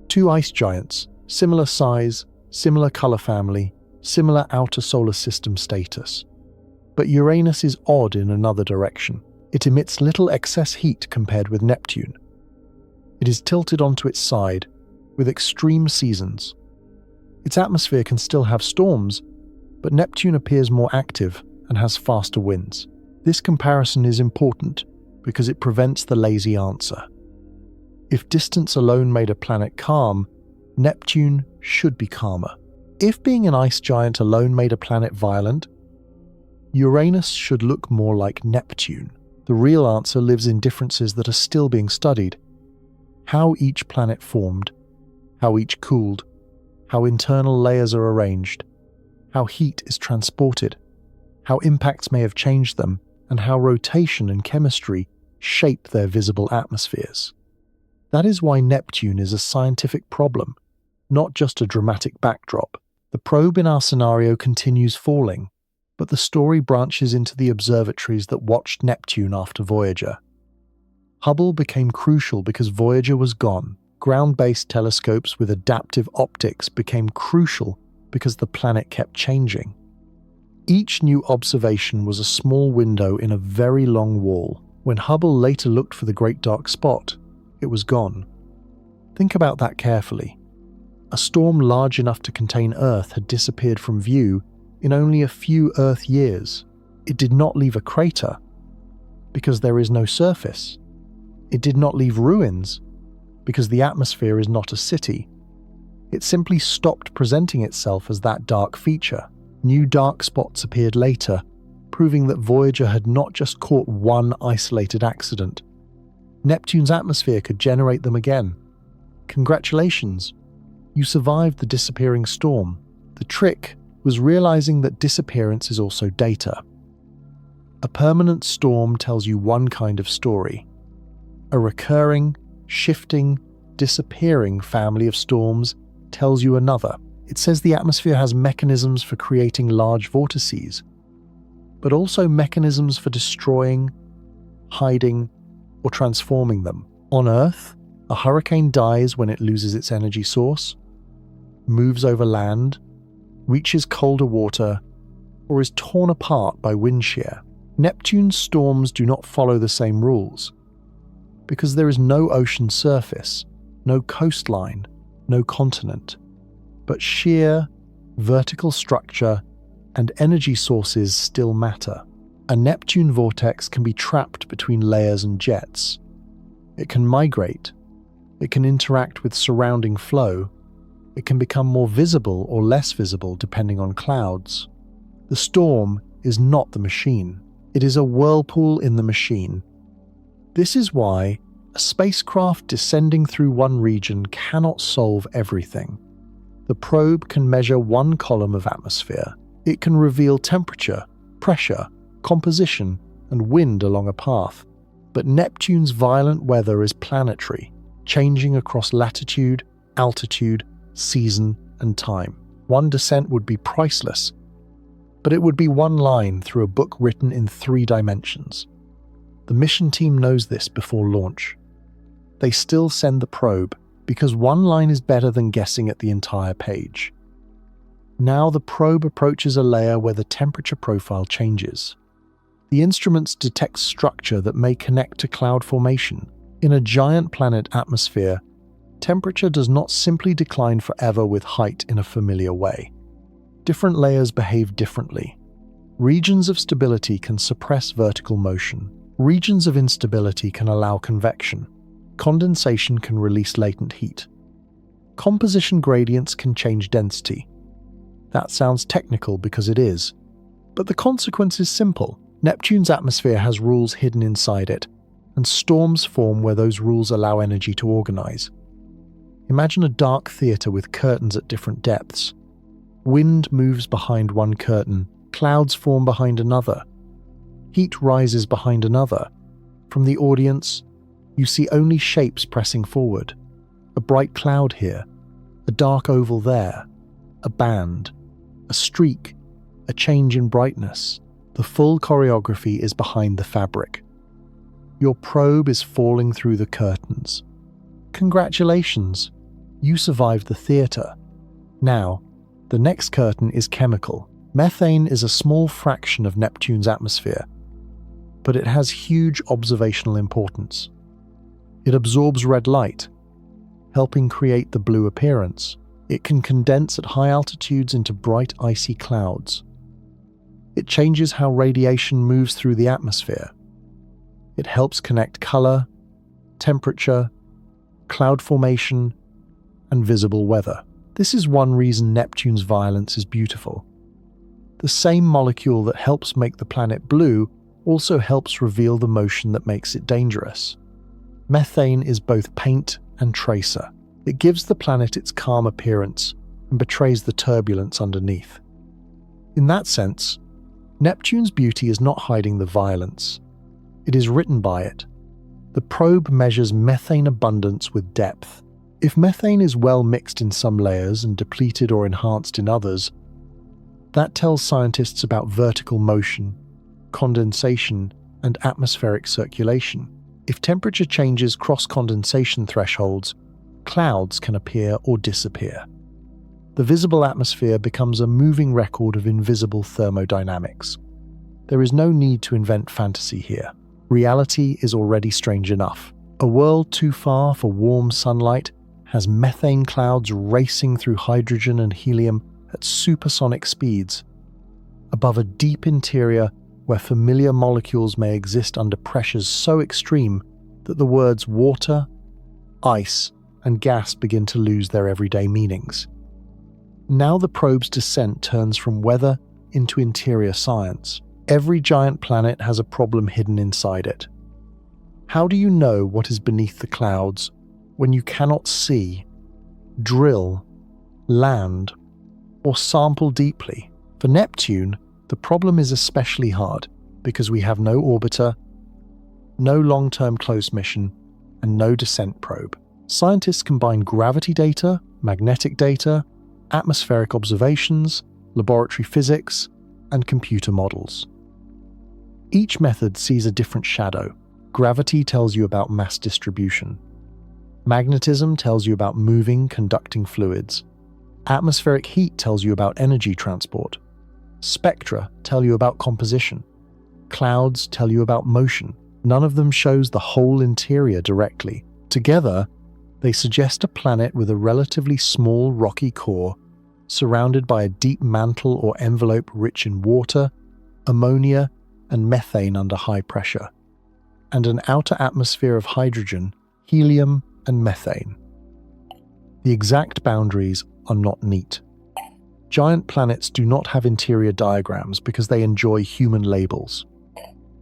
Two ice giants, similar size, similar color family, similar outer solar system status. But Uranus is odd in another direction. It emits little excess heat compared with Neptune. It is tilted onto its side, with extreme seasons. Its atmosphere can still have storms, but Neptune appears more active and has faster winds. This comparison is important because it prevents the lazy answer. If distance alone made a planet calm, Neptune should be calmer. If being an ice giant alone made a planet violent, Uranus should look more like Neptune. The real answer lives in differences that are still being studied. How each planet formed, how each cooled, how internal layers are arranged, how heat is transported, how impacts may have changed them, and how rotation and chemistry shape their visible atmospheres. That is why Neptune is a scientific problem, not just a dramatic backdrop. The probe in our scenario continues falling, but the story branches into the observatories that watched Neptune after Voyager. Hubble became crucial because Voyager was gone. Ground-based telescopes with adaptive optics became crucial because the planet kept changing. Each new observation was a small window in a very long wall. When Hubble later looked for the Great Dark Spot, it was gone. Think about that carefully. A storm large enough to contain Earth had disappeared from view in only a few Earth years. It did not leave a crater, because there is no surface. It did not leave ruins, because the atmosphere is not a city. It simply stopped presenting itself as that dark feature. New dark spots appeared later, proving that Voyager had not just caught one isolated accident. Neptune's atmosphere could generate them again. Congratulations, you survived the disappearing storm. The trick was realizing that disappearance is also data. A permanent storm tells you one kind of story. A recurring, shifting, disappearing family of storms tells you another. It says the atmosphere has mechanisms for creating large vortices, but also mechanisms for destroying, hiding, or transforming them. On Earth, a hurricane dies when it loses its energy source, moves over land, reaches colder water, or is torn apart by wind shear. Neptune's storms do not follow the same rules, because there is no ocean surface, no coastline, no continent, but sheer, vertical structure and energy sources still matter. A Neptune vortex can be trapped between layers and jets. It can migrate. It can interact with surrounding flow. It can become more visible or less visible depending on clouds. The storm is not the machine. It is a whirlpool in the machine. This is why a spacecraft descending through one region cannot solve everything. The probe can measure one column of atmosphere. It can reveal temperature, pressure, composition, and wind along a path. But Neptune's violent weather is planetary, changing across latitude, altitude, season, and time. One descent would be priceless, but it would be one line through a book written in 3 dimensions. The mission team knows this before launch. They still send the probe because one line is better than guessing at the entire page. Now the probe approaches a layer where the temperature profile changes. The instruments detect structure that may connect to cloud formation. In a giant planet atmosphere, temperature does not simply decline forever with height in a familiar way. Different layers behave differently. Regions of stability can suppress vertical motion. Regions of instability can allow convection. Condensation can release latent heat. Composition gradients can change density. That sounds technical because it is, but the consequence is simple. Neptune's atmosphere has rules hidden inside it, and storms form where those rules allow energy to organize. Imagine a dark theater with curtains at different depths. Wind moves behind one curtain, clouds form behind another. Heat rises behind another. From the audience, you see only shapes pressing forward. A bright cloud here, a dark oval there, a band, a streak, a change in brightness. The full choreography is behind the fabric. Your probe is falling through the curtains. Congratulations, you survived the theater. Now, the next curtain is chemical. Methane is a small fraction of Neptune's atmosphere, but it has huge observational importance. It absorbs red light, helping create the blue appearance. It can condense at high altitudes into bright icy clouds. It changes how radiation moves through the atmosphere. It helps connect color, temperature, cloud formation, and visible weather. This is one reason Neptune's violence is beautiful. The same molecule that helps make the planet blue also helps reveal the motion that makes it dangerous. Methane is both paint and tracer. It gives the planet its calm appearance and betrays the turbulence underneath. In that sense, Neptune's beauty is not hiding the violence. It is written by it. The probe measures methane abundance with depth. If methane is well mixed in some layers and depleted or enhanced in others, that tells scientists about vertical motion, condensation, and atmospheric circulation. If temperature changes cross condensation thresholds, clouds can appear or disappear. The visible atmosphere becomes a moving record of invisible thermodynamics. There is no need to invent fantasy here. Reality is already strange enough. A world too far for warm sunlight has methane clouds racing through hydrogen and helium at supersonic speeds. Above a deep interior where familiar molecules may exist under pressures so extreme that the words water, ice, and gas begin to lose their everyday meanings. Now the probe's descent turns from weather into interior science. Every giant planet has a problem hidden inside it. How do you know what is beneath the clouds when you cannot see, drill, land, or sample deeply? For Neptune, the problem is especially hard because we have no orbiter, no long-term close mission, and no descent probe. Scientists combine gravity data, magnetic data, atmospheric observations, laboratory physics, and computer models. Each method sees a different shadow. Gravity tells you about mass distribution. Magnetism tells you about moving, conducting fluids. Atmospheric heat tells you about energy transport. Spectra tell you about composition. Clouds tell you about motion. None of them shows the whole interior directly. Together, they suggest a planet with a relatively small rocky core, surrounded by a deep mantle or envelope rich in water, ammonia, and methane under high pressure, and an outer atmosphere of hydrogen, helium, and methane. The exact boundaries are not neat. Giant planets do not have interior diagrams because they enjoy human labels.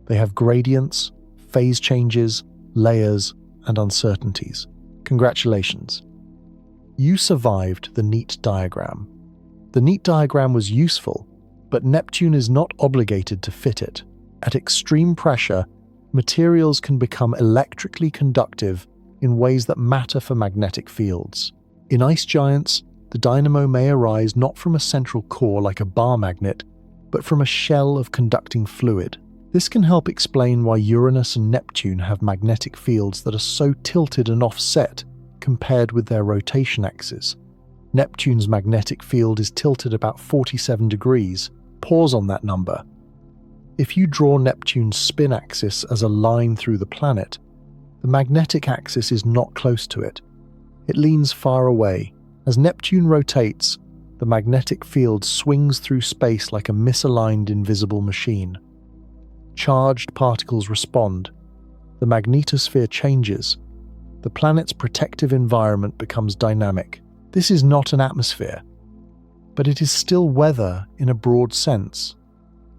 They have gradients, phase changes, layers, and uncertainties. Congratulations. You survived the neat diagram. The neat diagram was useful, but Neptune is not obligated to fit it. At extreme pressure, materials can become electrically conductive in ways that matter for magnetic fields. In ice giants, the dynamo may arise not from a central core like a bar magnet, but from a shell of conducting fluid. This can help explain why Uranus and Neptune have magnetic fields that are so tilted and offset compared with their rotation axes. Neptune's magnetic field is tilted about 47 degrees. Pause on that number. If you draw Neptune's spin axis as a line through the planet, the magnetic axis is not close to it. It leans far away. As Neptune rotates, the magnetic field swings through space like a misaligned invisible machine. Charged particles respond. The magnetosphere changes. The planet's protective environment becomes dynamic. This is not an atmosphere, but it is still weather in a broad sense.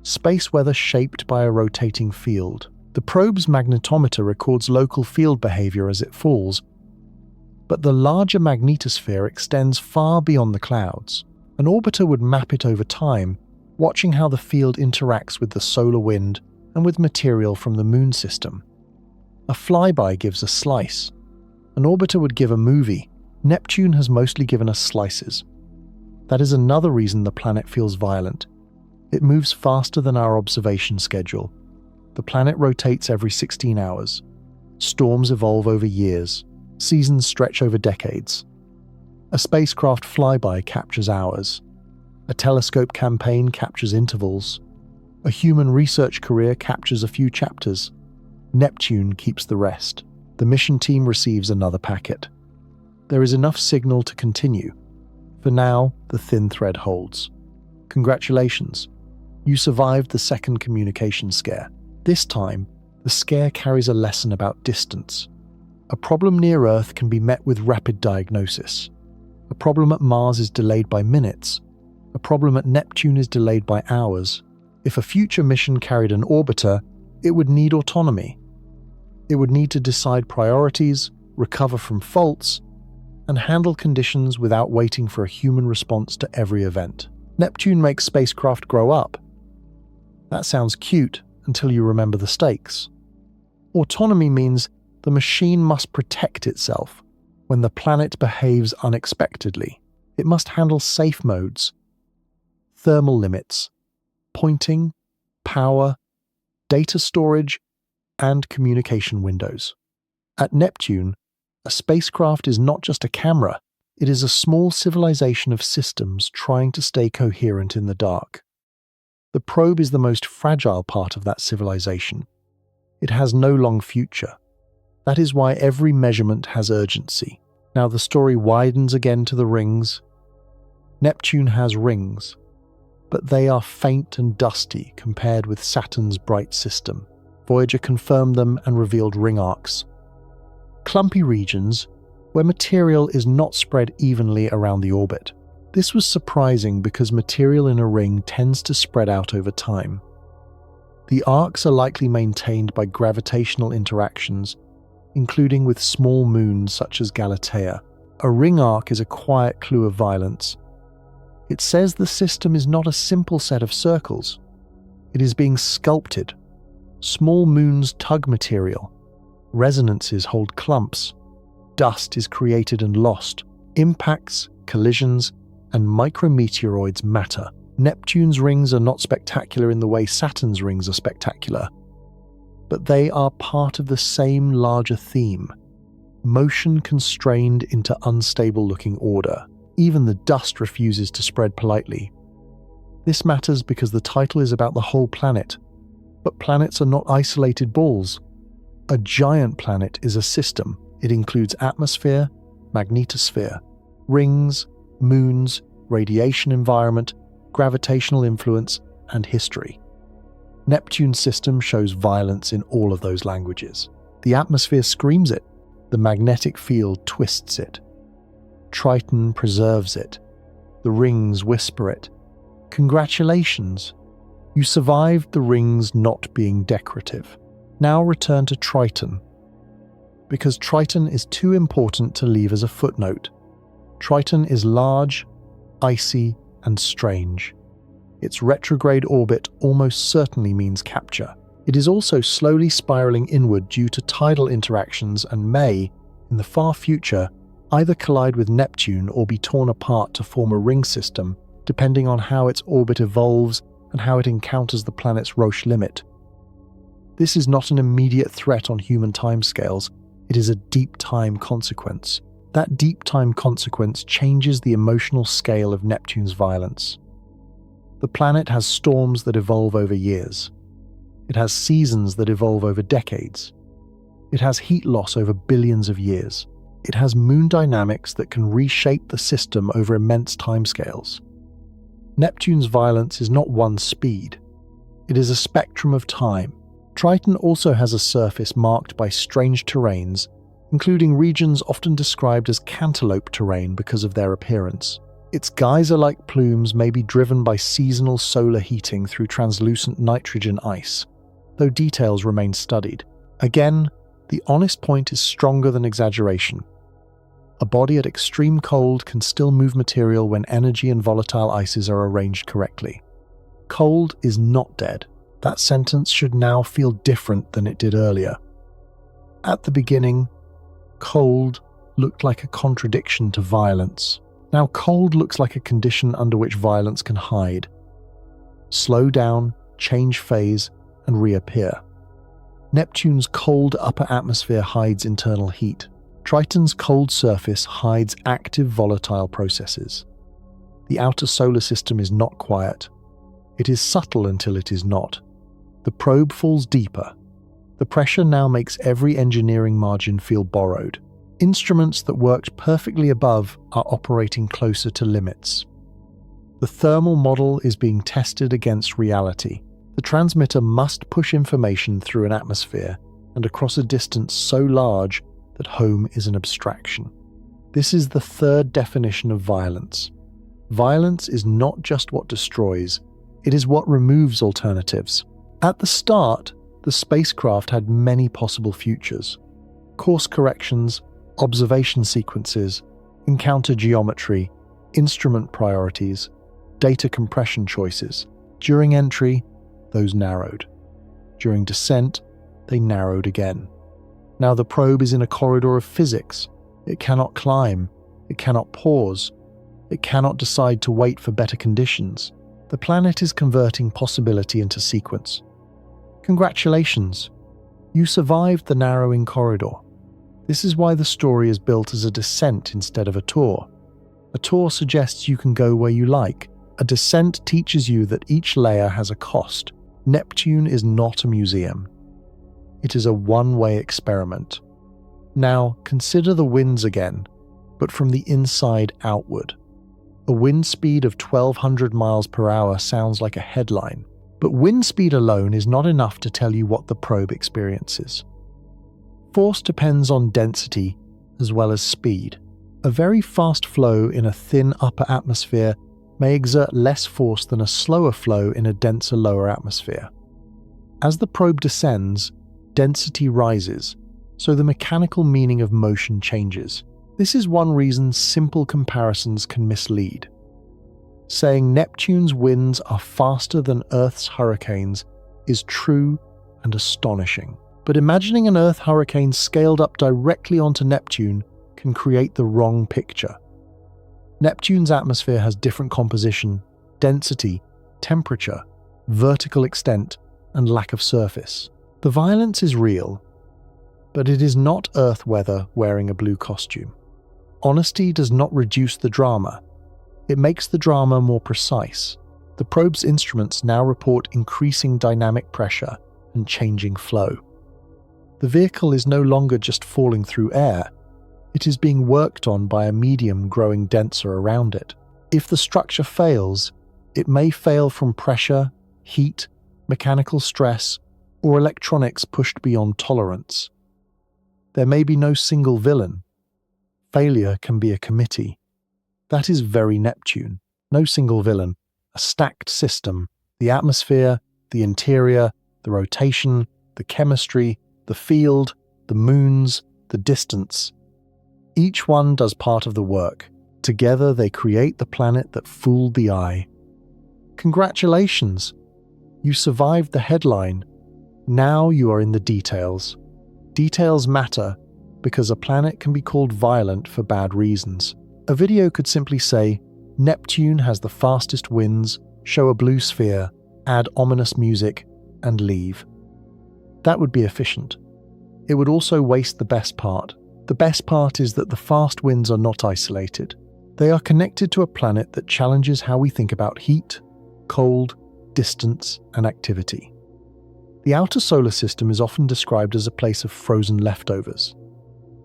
Space weather shaped by a rotating field. The probe's magnetometer records local field behavior as it falls, but the larger magnetosphere extends far beyond the clouds. An orbiter would map it over time, watching how the field interacts with the solar wind and with material from the moon system. A flyby gives a slice. An orbiter would give a movie. Neptune has mostly given us slices. That is another reason the planet feels violent. It moves faster than our observation schedule. The planet rotates every 16 hours. Storms evolve over years. Seasons stretch over decades. A spacecraft flyby captures hours. A telescope campaign captures intervals. A human research career captures a few chapters. Neptune keeps the rest. The mission team receives another packet. There is enough signal to continue. For now, the thin thread holds. Congratulations. You survived the second communication scare. This time, the scare carries a lesson about distance. A problem near Earth can be met with rapid diagnosis. A problem at Mars is delayed by minutes. A problem at Neptune is delayed by hours. If a future mission carried an orbiter, it would need autonomy. It would need to decide priorities, recover from faults, and handle conditions without waiting for a human response to every event. Neptune makes spacecraft grow up. That sounds cute until you remember the stakes. Autonomy means the machine must protect itself when the planet behaves unexpectedly. It must handle safe modes, thermal limits, pointing, power, data storage, and communication windows. At Neptune, a spacecraft is not just a camera, it is a small civilization of systems trying to stay coherent in the dark. The probe is the most fragile part of that civilization. It has no long future. That is why every measurement has urgency. Now the story widens again to the rings. Neptune has rings, but they are faint and dusty compared with Saturn's bright system. Voyager confirmed them and revealed ring arcs. Clumpy regions where material is not spread evenly around the orbit. This was surprising because material in a ring tends to spread out over time. The arcs are likely maintained by gravitational interactions, including with small moons such as Galatea. A ring arc is a quiet clue of violence. It says the system is not a simple set of circles. It is being sculpted. Small moons tug material. Resonances hold clumps. Dust is created and lost. Impacts, collisions, and micrometeoroids matter. Neptune's rings are not spectacular in the way Saturn's rings are spectacular, but they are part of the same larger theme. Motion constrained into unstable-looking order. Even the dust refuses to spread politely. This matters because the title is about the whole planet, but planets are not isolated balls. A giant planet is a system. It includes atmosphere, magnetosphere, rings, moons, radiation environment, gravitational influence, and history. Neptune's system shows violence in all of those languages. The atmosphere screams it. The magnetic field twists it. Triton preserves it. The rings whisper it. Congratulations! You survived the rings not being decorative. Now return to Triton, because Triton is too important to leave as a footnote. Triton is large, icy, and strange. Its retrograde orbit almost certainly means capture. It is also slowly spiraling inward due to tidal interactions and may, in the far future, either collide with Neptune or be torn apart to form a ring system, depending on how its orbit evolves and how it encounters the planet's Roche limit. This is not an immediate threat on human timescales, it is a deep time consequence. That deep time consequence changes the emotional scale of Neptune's violence. The planet has storms that evolve over years. It has seasons that evolve over decades. It has heat loss over billions of years. It has moon dynamics that can reshape the system over immense timescales. Neptune's violence is not one speed. It is a spectrum of time. Triton also has a surface marked by strange terrains, including regions often described as cantaloupe terrain because of their appearance. Its geyser-like plumes may be driven by seasonal solar heating through translucent nitrogen ice, though details remain studied. Again, the honest point is stronger than exaggeration. A body at extreme cold can still move material when energy and volatile ices are arranged correctly. Cold is not dead. That sentence should now feel different than it did earlier. At the beginning, cold looked like a contradiction to violence. Now cold looks like a condition under which violence can hide, slow down, change phase, and reappear. Neptune's cold upper atmosphere hides internal heat. Triton's cold surface hides active volatile processes. The outer solar system is not quiet. It is subtle until it is not. The probe falls deeper. The pressure now makes every engineering margin feel borrowed. Instruments that worked perfectly above are operating closer to limits. The thermal model is being tested against reality. The transmitter must push information through an atmosphere and across a distance so large that home is an abstraction. This is the third definition of violence. Violence is not just what destroys, it is what removes alternatives. At the start, the spacecraft had many possible futures. Course corrections, observation sequences, encounter geometry, instrument priorities, data compression choices. During entry, those narrowed. During descent, they narrowed again. Now the probe is in a corridor of physics. It cannot climb, it cannot pause, it cannot decide to wait for better conditions. The planet is converting possibility into sequence. Congratulations, you survived the narrowing corridor. This is why the story is built as a descent instead of a tour. A tour suggests you can go where you like. A descent teaches you that each layer has a cost. Neptune is not a museum. It is a one-way experiment. Now, consider the winds again, but from the inside outward. A wind speed of 1,200 miles per hour sounds like a headline, but wind speed alone is not enough to tell you what the probe experiences. Force depends on density as well as speed. A very fast flow in a thin upper atmosphere may exert less force than a slower flow in a denser lower atmosphere. As the probe descends, density rises, so the mechanical meaning of motion changes. This is one reason simple comparisons can mislead. Saying Neptune's winds are faster than Earth's hurricanes is true and astonishing. But imagining an Earth hurricane scaled up directly onto Neptune can create the wrong picture. Neptune's atmosphere has different composition, density, temperature, vertical extent, and lack of surface. The violence is real, but it is not Earth weather wearing a blue costume. Honesty does not reduce the drama. It makes the drama more precise. The probe's instruments now report increasing dynamic pressure and changing flow. The vehicle is no longer just falling through air. It is being worked on by a medium growing denser around it. If the structure fails, it may fail from pressure, heat, mechanical stress, or electronics pushed beyond tolerance. There may be no single villain. Failure can be a committee. That is very Neptune. No single villain. A stacked system. The atmosphere, the interior, the rotation, the chemistry, the field, the moons, the distance. Each one does part of the work. Together they create the planet that fooled the eye. Congratulations! You survived the headline. Now you are in the details. Details matter, because a planet can be called violent for bad reasons. A video could simply say, Neptune has the fastest winds, show a blue sphere, add ominous music, and leave. That would be efficient. It would also waste the best part. The best part is that the fast winds are not isolated. They are connected to a planet that challenges how we think about heat, cold, distance, and activity. The outer solar system is often described as a place of frozen leftovers.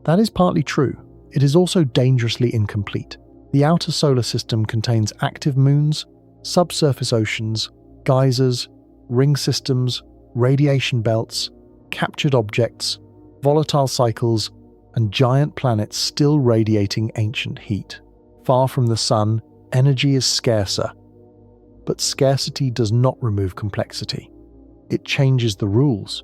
That is partly true. It is also dangerously incomplete. The outer solar system contains active moons, subsurface oceans, geysers, ring systems, radiation belts, captured objects, volatile cycles, and giant planets still radiating ancient heat. Far from the sun, energy is scarcer. But scarcity does not remove complexity. It changes the rules.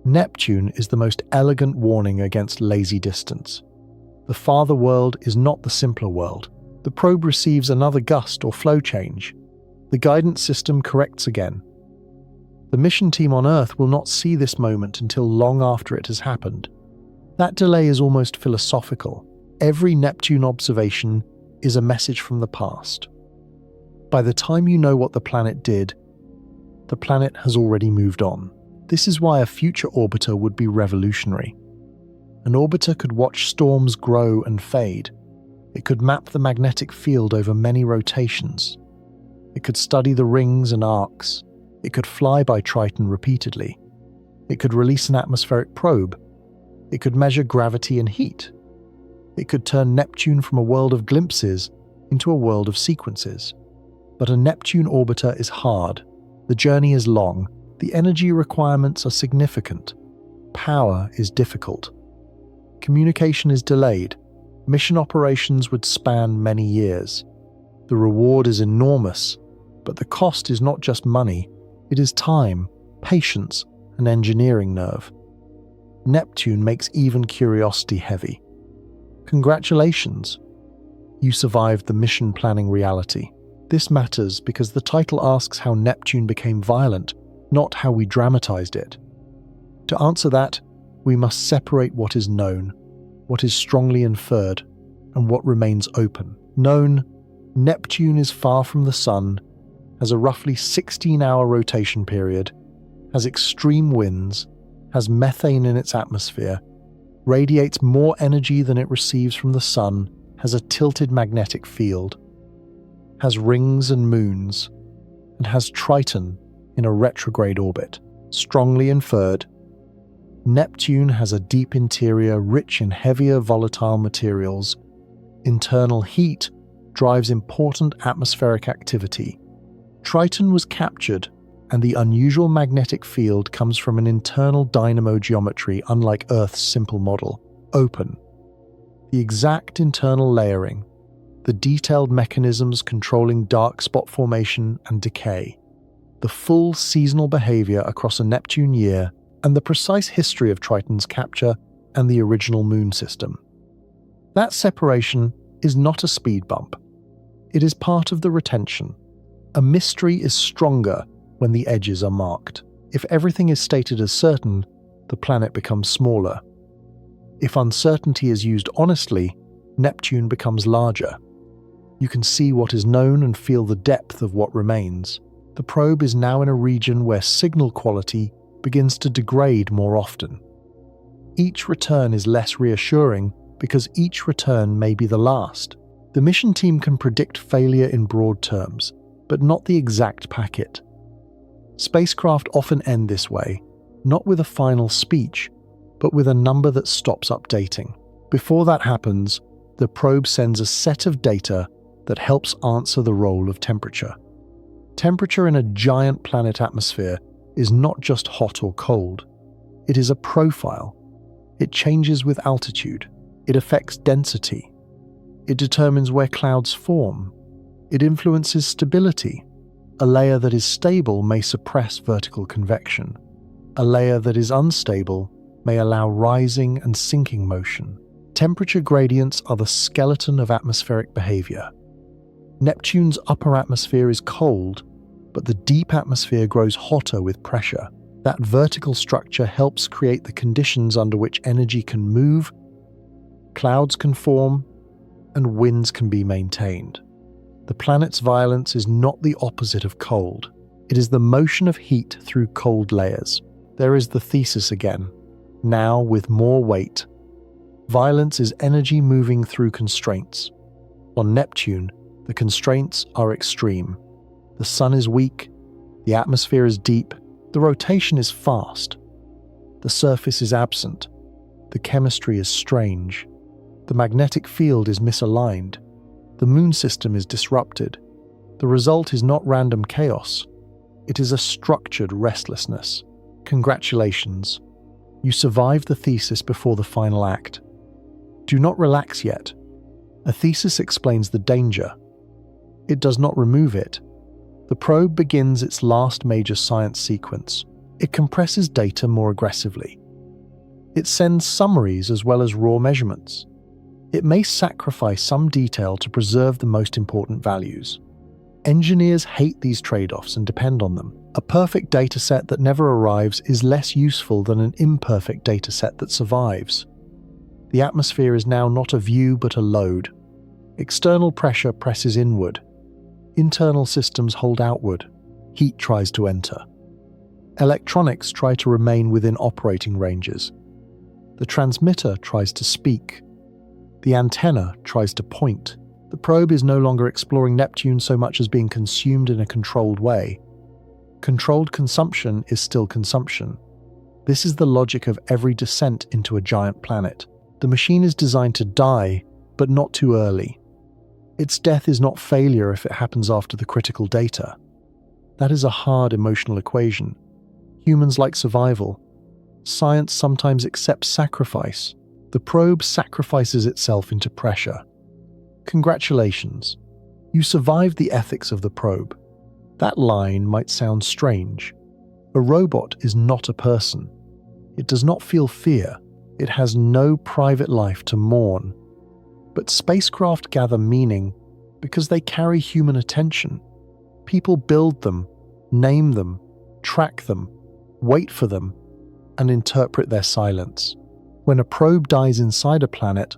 Neptune is the most elegant warning against lazy distance. The farther world is not the simpler world. The probe receives another gust or flow change. The guidance system corrects again. The mission team on Earth will not see this moment until long after it has happened. That delay is almost philosophical. Every Neptune observation is a message from the past. By the time you know what the planet did, the planet has already moved on. This is why a future orbiter would be revolutionary. An orbiter could watch storms grow and fade. It could map the magnetic field over many rotations. It could study the rings and arcs. It could fly by Triton repeatedly. It could release an atmospheric probe. It could measure gravity and heat. It could turn Neptune from a world of glimpses into a world of sequences. But a Neptune orbiter is hard. The journey is long. The energy requirements are significant. Power is difficult. Communication is delayed. Mission operations would span many years. The reward is enormous, but the cost is not just money. It is time, patience, and engineering nerve. Neptune makes even curiosity heavy. Congratulations! You survived the mission planning reality. This matters because the title asks how Neptune became violent, not how we dramatized it. To answer that, we must separate what is known, what is strongly inferred, and what remains open. Known, Neptune is far from the Sun, has a roughly 16-hour rotation period, has extreme winds, has methane in its atmosphere, radiates more energy than it receives from the Sun, has a tilted magnetic field, has rings and moons, and has Triton in a retrograde orbit. Strongly inferred, Neptune has a deep interior rich in heavier volatile materials. Internal heat drives important atmospheric activity. Triton was captured, and the unusual magnetic field comes from an internal dynamo geometry unlike Earth's simple model, open. The exact internal layering, the detailed mechanisms controlling dark spot formation and decay, the full seasonal behavior across a Neptune year, and the precise history of Triton's capture and the original moon system. That separation is not a speed bump. It is part of the retention. A mystery is stronger when the edges are marked. If everything is stated as certain, the planet becomes smaller. If uncertainty is used honestly, Neptune becomes larger. You can see what is known and feel the depth of what remains. The probe is now in a region where signal quality begins to degrade more often. Each return is less reassuring because each return may be the last. The mission team can predict failure in broad terms, but not the exact packet. Spacecraft often end this way, not with a final speech, but with a number that stops updating. Before that happens, the probe sends a set of data that helps answer the role of temperature. Temperature in a giant planet atmosphere is not just hot or cold. It is a profile. It changes with altitude. It affects density. It determines where clouds form. It influences stability. A layer that is stable may suppress vertical convection. A layer that is unstable may allow rising and sinking motion. Temperature gradients are the skeleton of atmospheric behavior. Neptune's upper atmosphere is cold, but the deep atmosphere grows hotter with pressure. That vertical structure helps create the conditions under which energy can move Clouds can form, and winds can be maintained. The planet's violence is not the opposite of cold. It is the motion of heat through cold layers. There is the thesis again, now with more weight. Violence is energy moving through constraints. On Neptune, the constraints are extreme. The sun is weak, the atmosphere is deep, the rotation is fast. The surface is absent. The chemistry is strange. The magnetic field is misaligned. The moon system is disrupted. The result is not random chaos. It is a structured restlessness. Congratulations. You survived the thesis before the final act. Do not relax yet. A thesis explains the danger. It does not remove it. The probe begins its last major science sequence. It compresses data more aggressively. It sends summaries as well as raw measurements. It may sacrifice some detail to preserve the most important values. Engineers hate these trade-offs and depend on them. A perfect dataset that never arrives is less useful than an imperfect dataset that survives. The atmosphere is now not a view but a load. External pressure presses inward. Internal systems hold outward. Heat tries to enter. Electronics try to remain within operating ranges. The transmitter tries to speak. The antenna tries to point. The probe is no longer exploring Neptune so much as being consumed in a controlled way. Controlled consumption is still consumption. This is the logic of every descent into a giant planet. The machine is designed to die, but not too early. Its death is not failure if it happens after the critical data. That is a hard emotional equation. Humans like survival. Science sometimes accepts sacrifice. The probe sacrifices itself into pressure. Congratulations. You survived the ethics of the probe. That line might sound strange. A robot is not a person. It does not feel fear. It has no private life to mourn. But spacecraft gather meaning because they carry human attention. People build them, name them, track them, wait for them, and interpret their silence. When a probe dies inside a planet,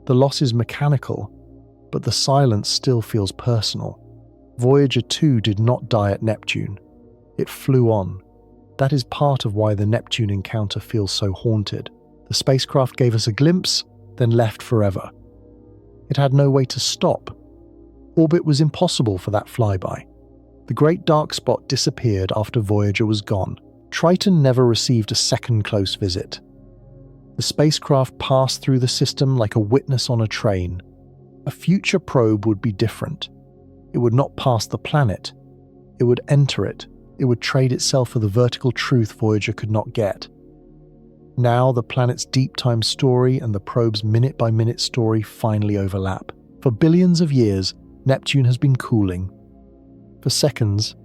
the loss is mechanical, but the silence still feels personal. Voyager 2 did not die at Neptune. It flew on. That is part of why the Neptune encounter feels so haunted. The spacecraft gave us a glimpse, then left forever. It had no way to stop. Orbit was impossible for that flyby. The great dark spot disappeared after Voyager was gone. Triton never received a second close visit. The spacecraft passed through the system like a witness on a train. A future probe would be different. It would not pass the planet. It would enter it. It would trade itself for the vertical truth Voyager could not get. Now the planet's deep time story and the probe's minute-by-minute story finally overlap. For billions of years, Neptune has been cooling. For seconds,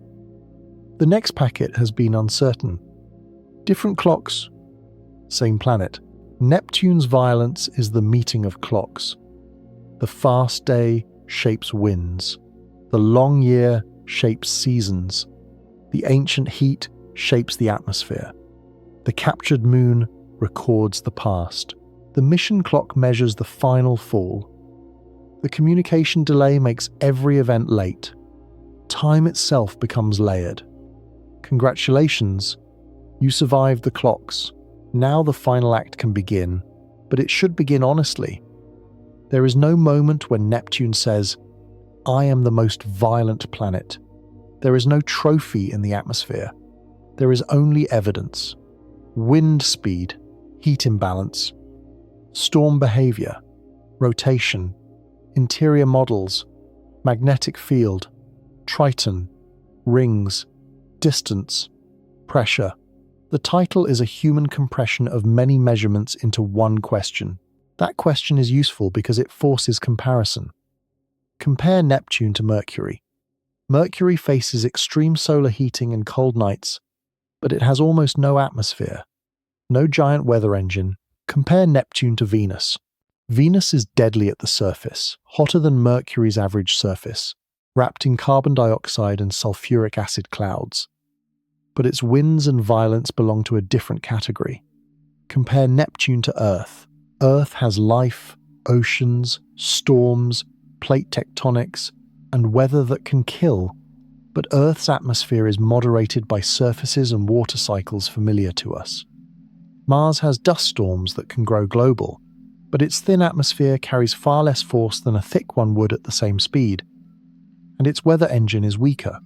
the next packet has been uncertain. Different clocks, same planet. Neptune's violence is the meeting of clocks. The fast day shapes winds. The long year shapes seasons. The ancient heat shapes the atmosphere. The captured moon records the past. The mission clock measures the final fall. The communication delay makes every event late. Time itself becomes layered. Congratulations, you survived the clocks. Now the final act can begin, but it should begin honestly. There is no moment when Neptune says, "I am the most violent planet." There is no trophy in the atmosphere. There is only evidence. Wind speed, heat imbalance, storm behavior, rotation, interior models, magnetic field, Triton, rings, distance, pressure. The title is a human compression of many measurements into one question. That question is useful because it forces comparison. Compare Neptune to Mercury. Mercury faces extreme solar heating and cold nights, but it has almost no atmosphere, no giant weather engine. Compare Neptune to Venus. Venus is deadly at the surface, hotter than Mercury's average surface, wrapped in carbon dioxide and sulfuric acid clouds. But its winds and violence belong to a different category. Compare Neptune to Earth. Earth has life, oceans, storms, plate tectonics, and weather that can kill, but Earth's atmosphere is moderated by surfaces and water cycles familiar to us. Mars has dust storms that can grow global, but its thin atmosphere carries far less force than a thick one would at the same speed, and its weather engine is weaker.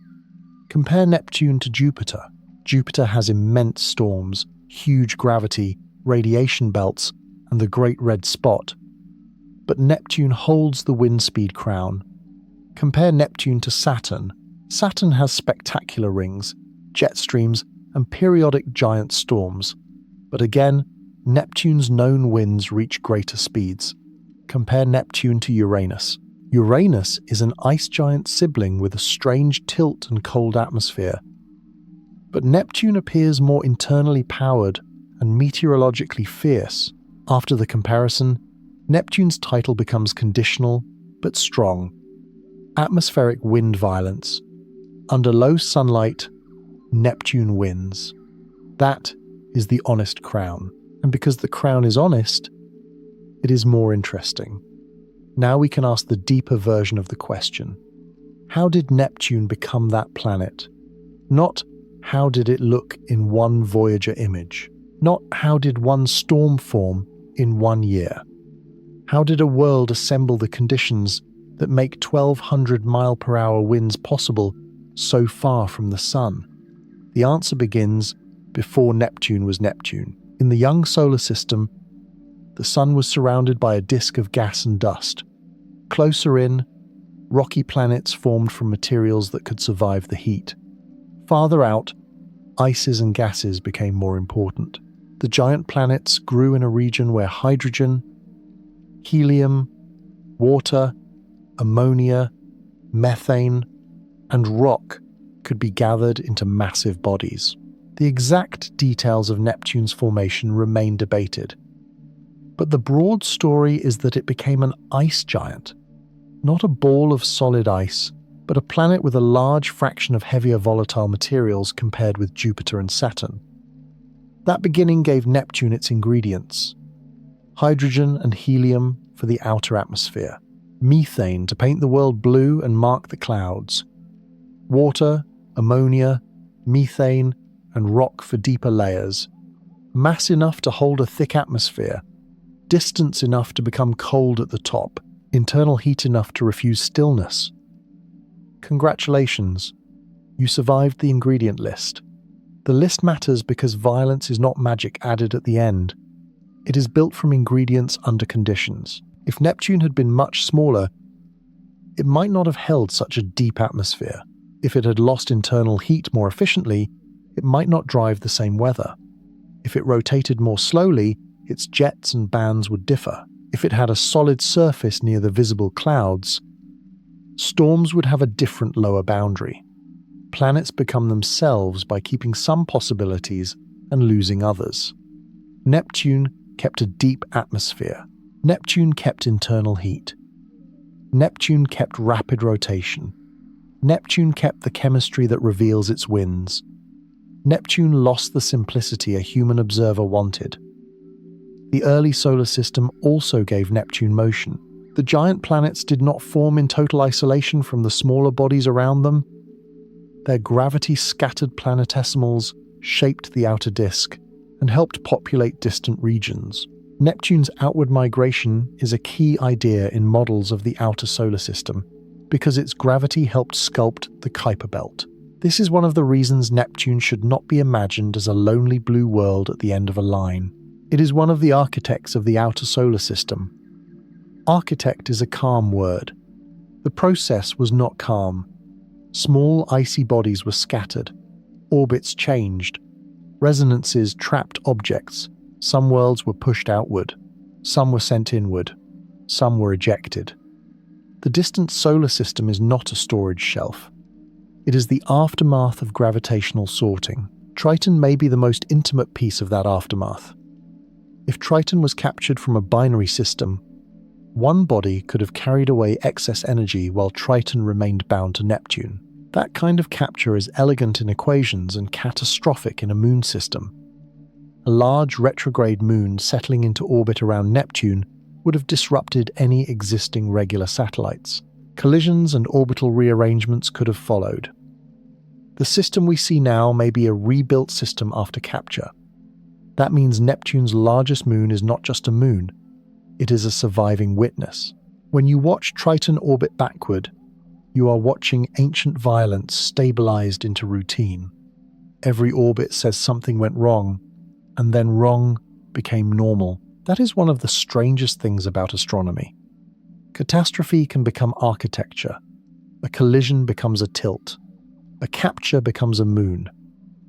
Compare Neptune to Jupiter. Jupiter has immense storms, huge gravity, radiation belts, and the Great Red Spot. But Neptune holds the wind speed crown. Compare Neptune to Saturn. Saturn has spectacular rings, jet streams, and periodic giant storms. But again, Neptune's known winds reach greater speeds. Compare Neptune to Uranus. Uranus is an ice giant sibling with a strange tilt and cold atmosphere. But Neptune appears more internally powered and meteorologically fierce. After the comparison, Neptune's title becomes conditional but strong. Atmospheric wind violence. Under low sunlight, Neptune wins. That is the honest crown. And because the crown is honest, it is more interesting. Now we can ask the deeper version of the question. How did Neptune become that planet? Not how did it look in one Voyager image? Not how did one storm form in 1 year? How did a world assemble the conditions that make 1,200-mile-per-hour winds possible so far from the Sun? The answer begins before Neptune was Neptune. In the young solar system, the Sun was surrounded by a disk of gas and dust. Closer in, rocky planets formed from materials that could survive the heat. Farther out, ices and gases became more important. The giant planets grew in a region where hydrogen, helium, water, ammonia, methane, and rock could be gathered into massive bodies. The exact details of Neptune's formation remain debated. But the broad story is that it became an ice giant, not a ball of solid ice, but a planet with a large fraction of heavier volatile materials compared with Jupiter and Saturn. That beginning gave Neptune its ingredients: hydrogen and helium for the outer atmosphere, methane to paint the world blue and mark the clouds, water, ammonia, methane, and rock for deeper layers, mass enough to hold a thick atmosphere, distance enough to become cold at the top, internal heat enough to refuse stillness. Congratulations, you survived the ingredient list. The list matters because violence is not magic added at the end. It is built from ingredients under conditions. If Neptune had been much smaller, it might not have held such a deep atmosphere. If it had lost internal heat more efficiently, it might not drive the same weather. If it rotated more slowly, its jets and bands would differ. If it had a solid surface near the visible clouds, storms would have a different lower boundary. Planets become themselves by keeping some possibilities and losing others. Neptune kept a deep atmosphere. Neptune kept internal heat. Neptune kept rapid rotation. Neptune kept the chemistry that reveals its winds. Neptune lost the simplicity a human observer wanted. The early solar system also gave Neptune motion. The giant planets did not form in total isolation from the smaller bodies around them. Their gravity-scattered planetesimals shaped the outer disk and helped populate distant regions. Neptune's outward migration is a key idea in models of the outer solar system because its gravity helped sculpt the Kuiper belt. This is one of the reasons Neptune should not be imagined as a lonely blue world at the end of a line. It is one of the architects of the outer solar system. Architect is a calm word. The process was not calm. Small icy bodies were scattered. Orbits changed. Resonances trapped objects. Some worlds were pushed outward. Some were sent inward. Some were ejected. The distant solar system is not a storage shelf. It is the aftermath of gravitational sorting. Triton may be the most intimate piece of that aftermath. If Triton was captured from a binary system, one body could have carried away excess energy while Triton remained bound to Neptune. That kind of capture is elegant in equations and catastrophic in a moon system. A large retrograde moon settling into orbit around Neptune would have disrupted any existing regular satellites. Collisions and orbital rearrangements could have followed. The system we see now may be a rebuilt system after capture. That means Neptune's largest moon is not just a moon, it is a surviving witness. When you watch Triton orbit backward, you are watching ancient violence stabilized into routine. Every orbit says something went wrong, and then wrong became normal. That is one of the strangest things about astronomy. Catastrophe can become architecture. A collision becomes a tilt. A capture becomes a moon.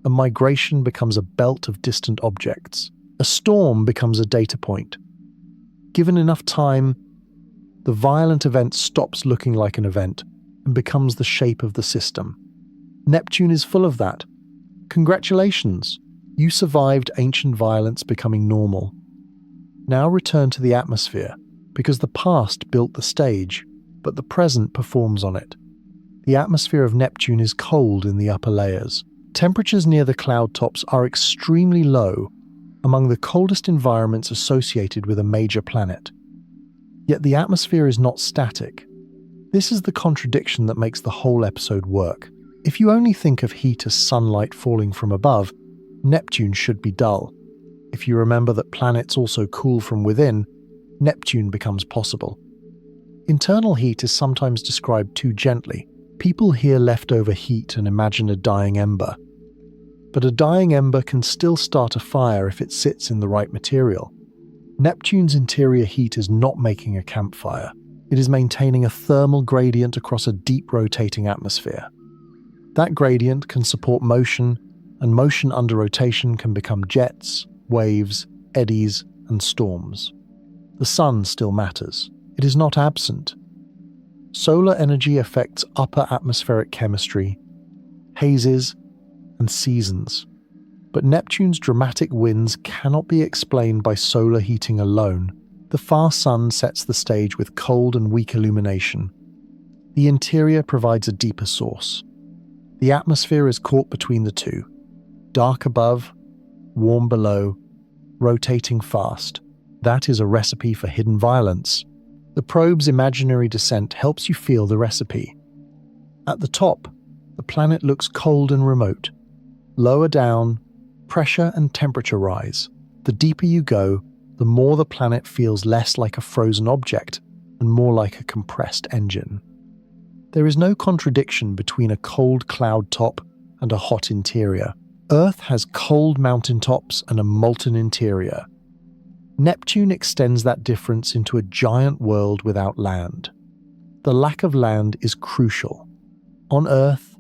A migration becomes a belt of distant objects. A storm becomes a data point. Given enough time, the violent event stops looking like an event and becomes the shape of the system. Neptune is full of that. Congratulations! You survived ancient violence becoming normal. Now return to the atmosphere, because the past built the stage, but the present performs on it. The atmosphere of Neptune is cold in the upper layers. Temperatures near the cloud tops are extremely low, among the coldest environments associated with a major planet. Yet the atmosphere is not static. This is the contradiction that makes the whole episode work. If you only think of heat as sunlight falling from above, Neptune should be dull. If you remember that planets also cool from within, Neptune becomes possible. Internal heat is sometimes described too gently. People hear leftover heat and imagine a dying ember. But a dying ember can still start a fire if it sits in the right material. Neptune's interior heat is not making a campfire. It is maintaining a thermal gradient across a deep rotating atmosphere. That gradient can support motion, and motion under rotation can become jets, waves, eddies, and storms. The sun still matters. It is not absent. Solar energy affects upper atmospheric chemistry, hazes, and seasons. But Neptune's dramatic winds cannot be explained by solar heating alone. The far sun sets the stage with cold and weak illumination. The interior provides a deeper source. The atmosphere is caught between the two. Dark above, warm below, rotating fast. That is a recipe for hidden violence. The probe's imaginary descent helps you feel the recipe. At the top, the planet looks cold and remote. Lower down, pressure and temperature rise. The deeper you go, the more the planet feels less like a frozen object and more like a compressed engine. There is no contradiction between a cold cloud top and a hot interior. Earth has cold mountaintops and a molten interior. Neptune extends that difference into a giant world without land. The lack of land is crucial. On Earth,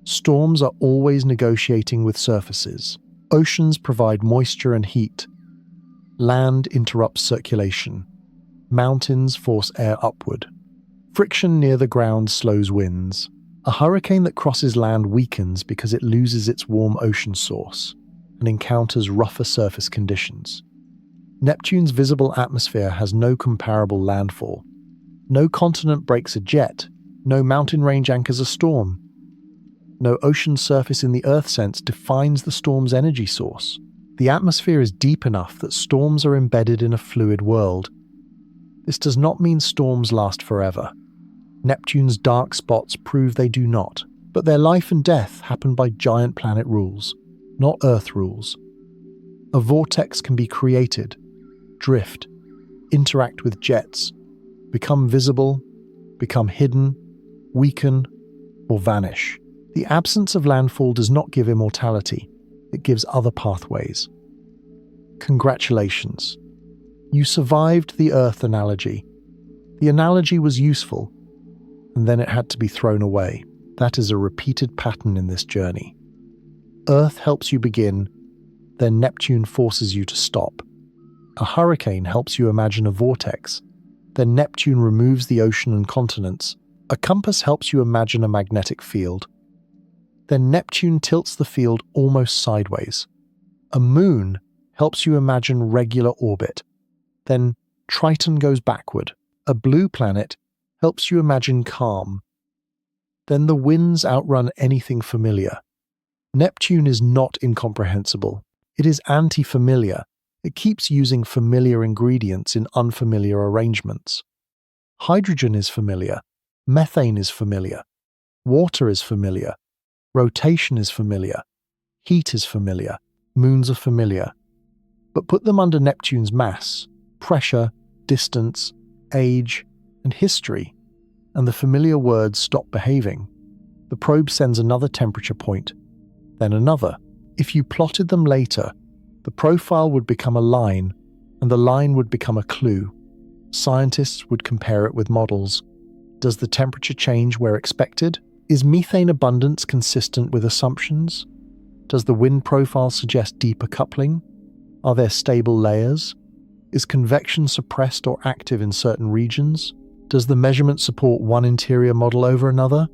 storms are always negotiating with surfaces. Oceans provide moisture and heat. Land interrupts circulation. Mountains force air upward. Friction near the ground slows winds. A hurricane that crosses land weakens because it loses its warm ocean source and encounters rougher surface conditions. Neptune's visible atmosphere has no comparable landfall. No continent breaks a jet. No mountain range anchors a storm. No ocean surface in the Earth sense defines the storm's energy source. The atmosphere is deep enough that storms are embedded in a fluid world. This does not mean storms last forever. Neptune's dark spots prove they do not, but their life and death happen by giant planet rules, not Earth rules. A vortex can be created, drift, interact with jets, become visible, become hidden, weaken, or vanish. The absence of landfall does not give immortality, it gives other pathways. Congratulations. You survived the Earth analogy. The analogy was useful, and then it had to be thrown away. That is a repeated pattern in this journey. Earth helps you begin, then Neptune forces you to stop. A hurricane helps you imagine a vortex, then Neptune removes the ocean and continents. A compass helps you imagine a magnetic field. Then Neptune tilts the field almost sideways. A moon helps you imagine regular orbit. Then Triton goes backward. A blue planet helps you imagine calm. Then the winds outrun anything familiar. Neptune is not incomprehensible. It is anti-familiar. It keeps using familiar ingredients in unfamiliar arrangements. Hydrogen is familiar. Methane is familiar. Water is familiar. Rotation is familiar. Heat is familiar. Moons are familiar. But put them under Neptune's mass, pressure, distance, age, and history, and the familiar words stop behaving. The probe sends another temperature point, then another. If you plotted them later, the profile would become a line, and the line would become a clue. Scientists would compare it with models. Does the temperature change where expected? Is methane abundance consistent with assumptions? Does the wind profile suggest deeper coupling? Are there stable layers? Is convection suppressed or active in certain regions? Does the measurement support one interior model over another?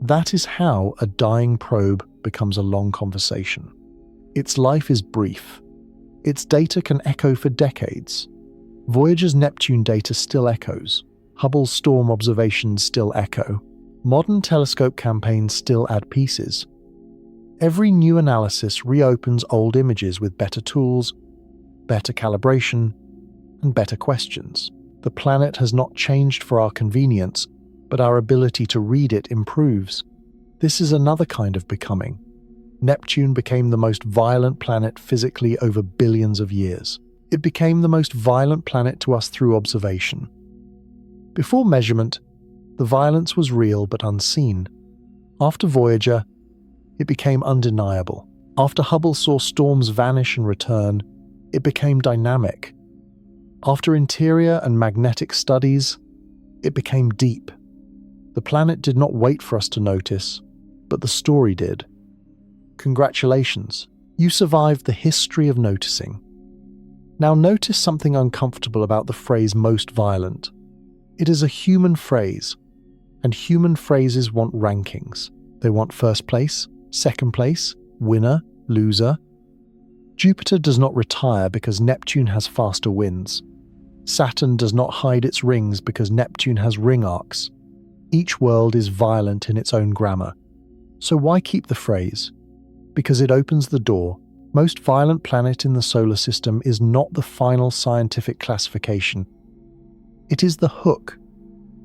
That is how a dying probe becomes a long conversation. Its life is brief. Its data can echo for decades. Voyager's Neptune data still echoes. Hubble's storm observations still echo. Modern telescope campaigns still add pieces. Every new analysis reopens old images with better tools, better calibration, and better questions. The planet has not changed for our convenience, but our ability to read it improves. This is another kind of becoming. Neptune became the most violent planet physically over billions of years. It became the most violent planet to us through observation. Before measurement, the violence was real but unseen. After Voyager, it became undeniable. After Hubble saw storms vanish and return, it became dynamic. After interior and magnetic studies, it became deep. The planet did not wait for us to notice, but the story did. Congratulations, you survived the history of noticing. Now notice something uncomfortable about the phrase most violent. It is a human phrase, and human phrases want rankings. They want first place, second place, winner, loser. Jupiter does not retire because Neptune has faster winds. Saturn does not hide its rings because Neptune has ring arcs. Each world is violent in its own grammar. So why keep the phrase? Because it opens the door. Most violent planet in the solar system is not the final scientific classification. It is the hook.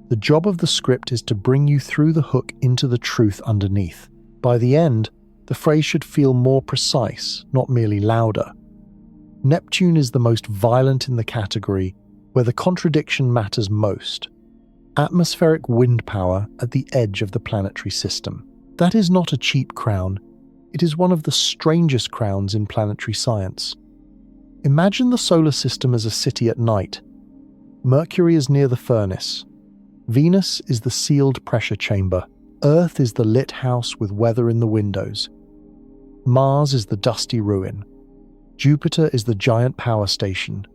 The job of the script is to bring you through the hook into the truth underneath. By the end, the phrase should feel more precise, not merely louder. Neptune is the most violent in the category where the contradiction matters most. Atmospheric wind power at the edge of the planetary system. That is not a cheap crown. It is one of the strangest crowns in planetary science. Imagine the solar system as a city at night. Mercury is near the furnace. Venus is the sealed pressure chamber. Earth is the lit house with weather in the windows. Mars is the dusty ruin. Jupiter is the giant power station.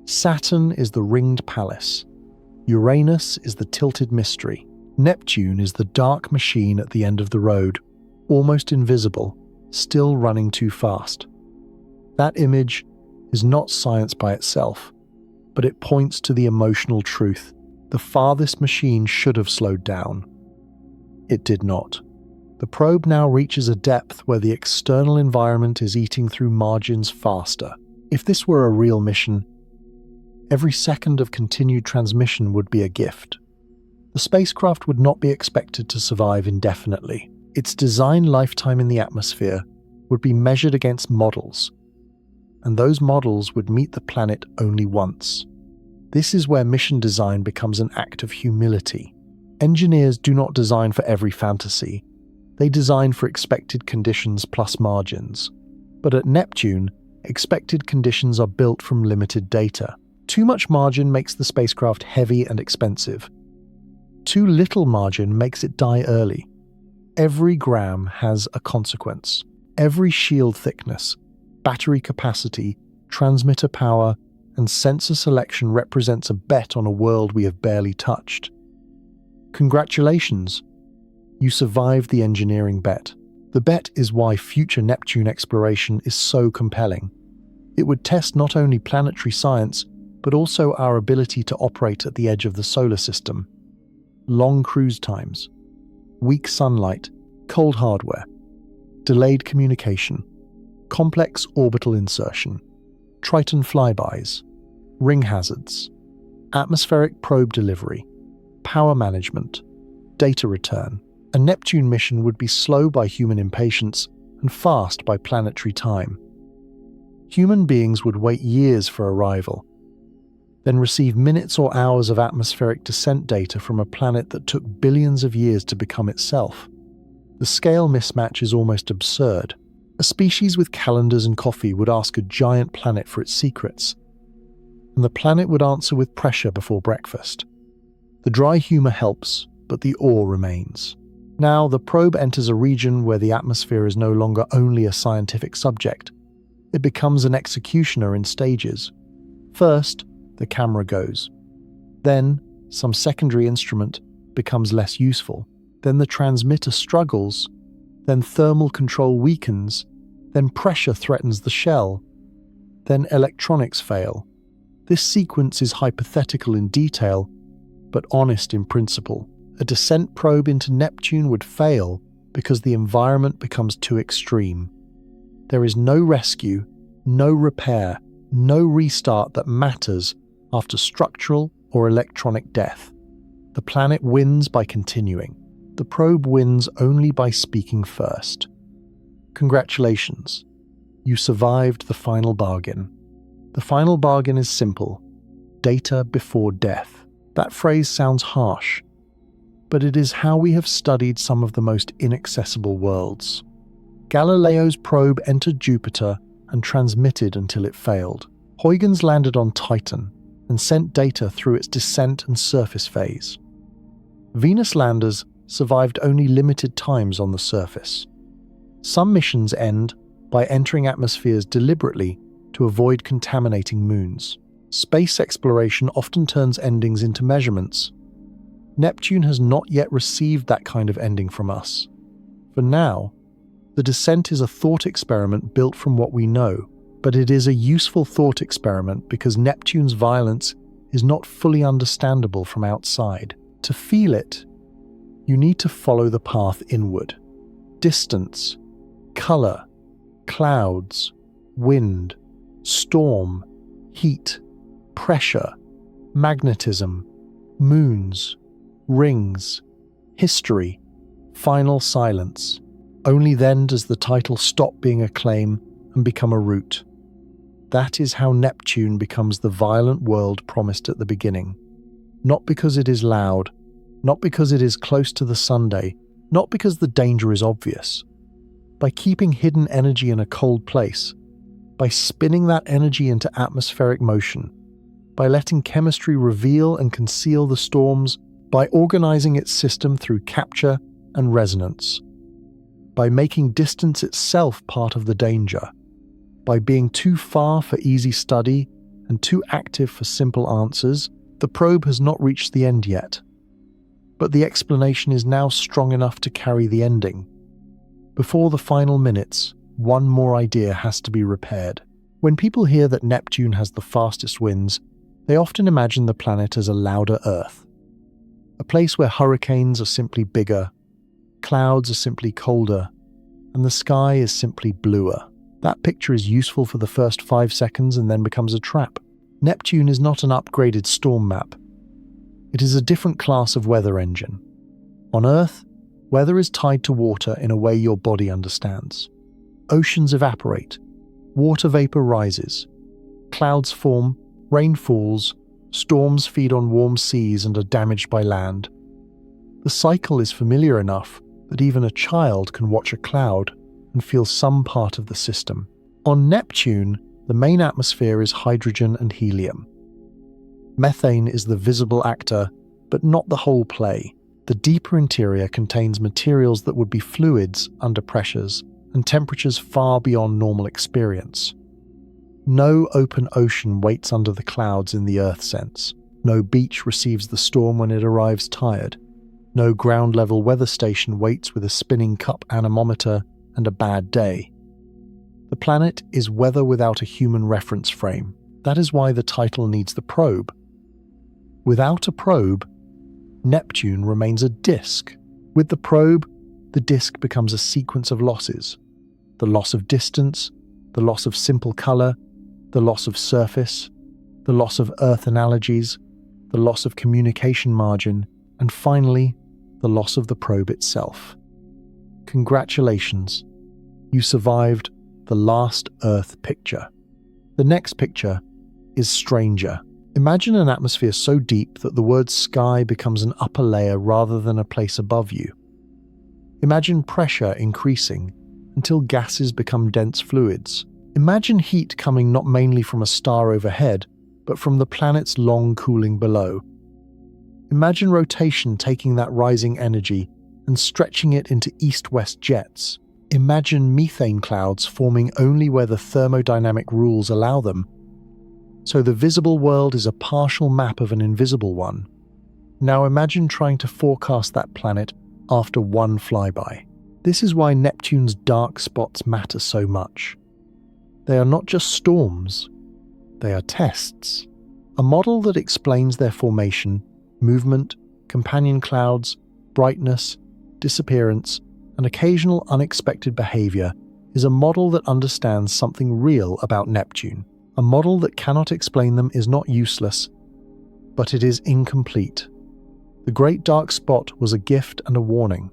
Saturn is the ringed palace. Uranus is the tilted mystery. Neptune is the dark machine at the end of the road, almost invisible, still running too fast. That image is not science by itself, but it points to the emotional truth. The farthest machine should have slowed down. It did not. The probe now reaches a depth where the external environment is eating through margins faster. If this were a real mission, every second of continued transmission would be a gift. The spacecraft would not be expected to survive indefinitely. Its design lifetime in the atmosphere would be measured against models, and those models would meet the planet only once. This is where mission design becomes an act of humility. Engineers do not design for every fantasy. They design for expected conditions plus margins. But at Neptune, expected conditions are built from limited data. Too much margin makes the spacecraft heavy and expensive. Too little margin makes it die early. Every gram has a consequence. Every shield thickness, battery capacity, transmitter power, and sensor selection represents a bet on a world we have barely touched. Congratulations! You survived the engineering bet. The bet is why future Neptune exploration is so compelling. It would test not only planetary science, but also our ability to operate at the edge of the solar system. Long cruise times, weak sunlight, cold hardware, delayed communication. complex orbital insertion, Triton flybys, ring hazards, atmospheric probe delivery, power management, data return. A Neptune mission would be slow by human impatience and fast by planetary time. Human beings would wait years for arrival, then receive minutes or hours of atmospheric descent data from a planet that took billions of years to become itself. The scale mismatch is almost absurd. A species with calendars and coffee would ask a giant planet for its secrets, and the planet would answer with pressure before breakfast. The dry humor helps, but the awe remains. Now, the probe enters a region where the atmosphere is no longer only a scientific subject. It becomes an executioner in stages. First, the camera goes. Then, some secondary instrument becomes less useful. Then the transmitter struggles. Then thermal control weakens. Then pressure threatens the shell. Then electronics fail. This sequence is hypothetical in detail, but honest in principle. A descent probe into Neptune would fail because the environment becomes too extreme. There is no rescue, no repair, no restart that matters after structural or electronic death. The planet wins by continuing. The probe wins only by speaking first. Congratulations, you survived the final bargain. The final bargain is simple: data before death. That phrase sounds harsh, but it is how we have studied some of the most inaccessible worlds. Galileo's probe entered Jupiter and transmitted until it failed. Huygens landed on Triton and sent data through its descent and surface phase. Venus landers survived only limited times on the surface. Some missions end by entering atmospheres deliberately to avoid contaminating moons. Space exploration often turns endings into measurements. Neptune has not yet received that kind of ending from us. For now, the descent is a thought experiment built from what we know, but it is a useful thought experiment because Neptune's violence is not fully understandable from outside. To feel it, you need to follow the path inward. Distance, color, clouds, wind, storm, heat, pressure, magnetism, moons, rings, history, final silence. Only then does the title stop being a claim and become a route. That is how Neptune becomes the violent world promised at the beginning. Not because it is loud, not because it is close to the Sunday, not because the danger is obvious. By keeping hidden energy in a cold place, by spinning that energy into atmospheric motion, by letting chemistry reveal and conceal the storms, by organizing its system through capture and resonance, by making distance itself part of the danger, by being too far for easy study and too active for simple answers. The probe has not reached the end yet, but the explanation is now strong enough to carry the ending. Before the final minutes, one more idea has to be repaired. When people hear that Neptune has the fastest winds, they often imagine the planet as a louder Earth, a place where hurricanes are simply bigger, clouds are simply colder, and the sky is simply bluer. That picture is useful for the first 5 seconds and then becomes a trap. Neptune is not an upgraded storm map. It is a different class of weather engine. On Earth, weather is tied to water in a way your body understands. Oceans evaporate, water vapor rises, clouds form, rain falls, storms feed on warm seas and are damaged by land. The cycle is familiar enough that even a child can watch a cloud and feel some part of the system. On Neptune, the main atmosphere is hydrogen and helium. Methane is the visible actor, but not the whole play. The deeper interior contains materials that would be fluids under pressures and temperatures far beyond normal experience. No open ocean waits under the clouds in the Earth sense. No beach receives the storm when it arrives tired. No ground-level weather station waits with a spinning cup anemometer and a bad day. The planet is weather without a human reference frame. That is why the title needs the probe. Without a probe, Neptune remains a disk. With the probe, the disk becomes a sequence of losses. The loss of distance, the loss of simple color, the loss of surface, the loss of Earth analogies, the loss of communication margin, and finally, the loss of the probe itself. Congratulations, you survived the last Earth picture. The next picture is stranger. Imagine an atmosphere so deep that the word sky becomes an upper layer rather than a place above you. Imagine pressure increasing until gases become dense fluids. Imagine heat coming not mainly from a star overhead, but from the planet's long cooling below. Imagine rotation taking that rising energy and stretching it into east-west jets. Imagine methane clouds forming only where the thermodynamic rules allow them. So the visible world is a partial map of an invisible one. Now imagine trying to forecast that planet after one flyby. This is why Neptune's dark spots matter so much. They are not just storms, they are tests. A model that explains their formation, movement, companion clouds, brightness, disappearance, and occasional unexpected behavior is a model that understands something real about Neptune. A model that cannot explain them is not useless, but it is incomplete. The Great Dark Spot was a gift and a warning.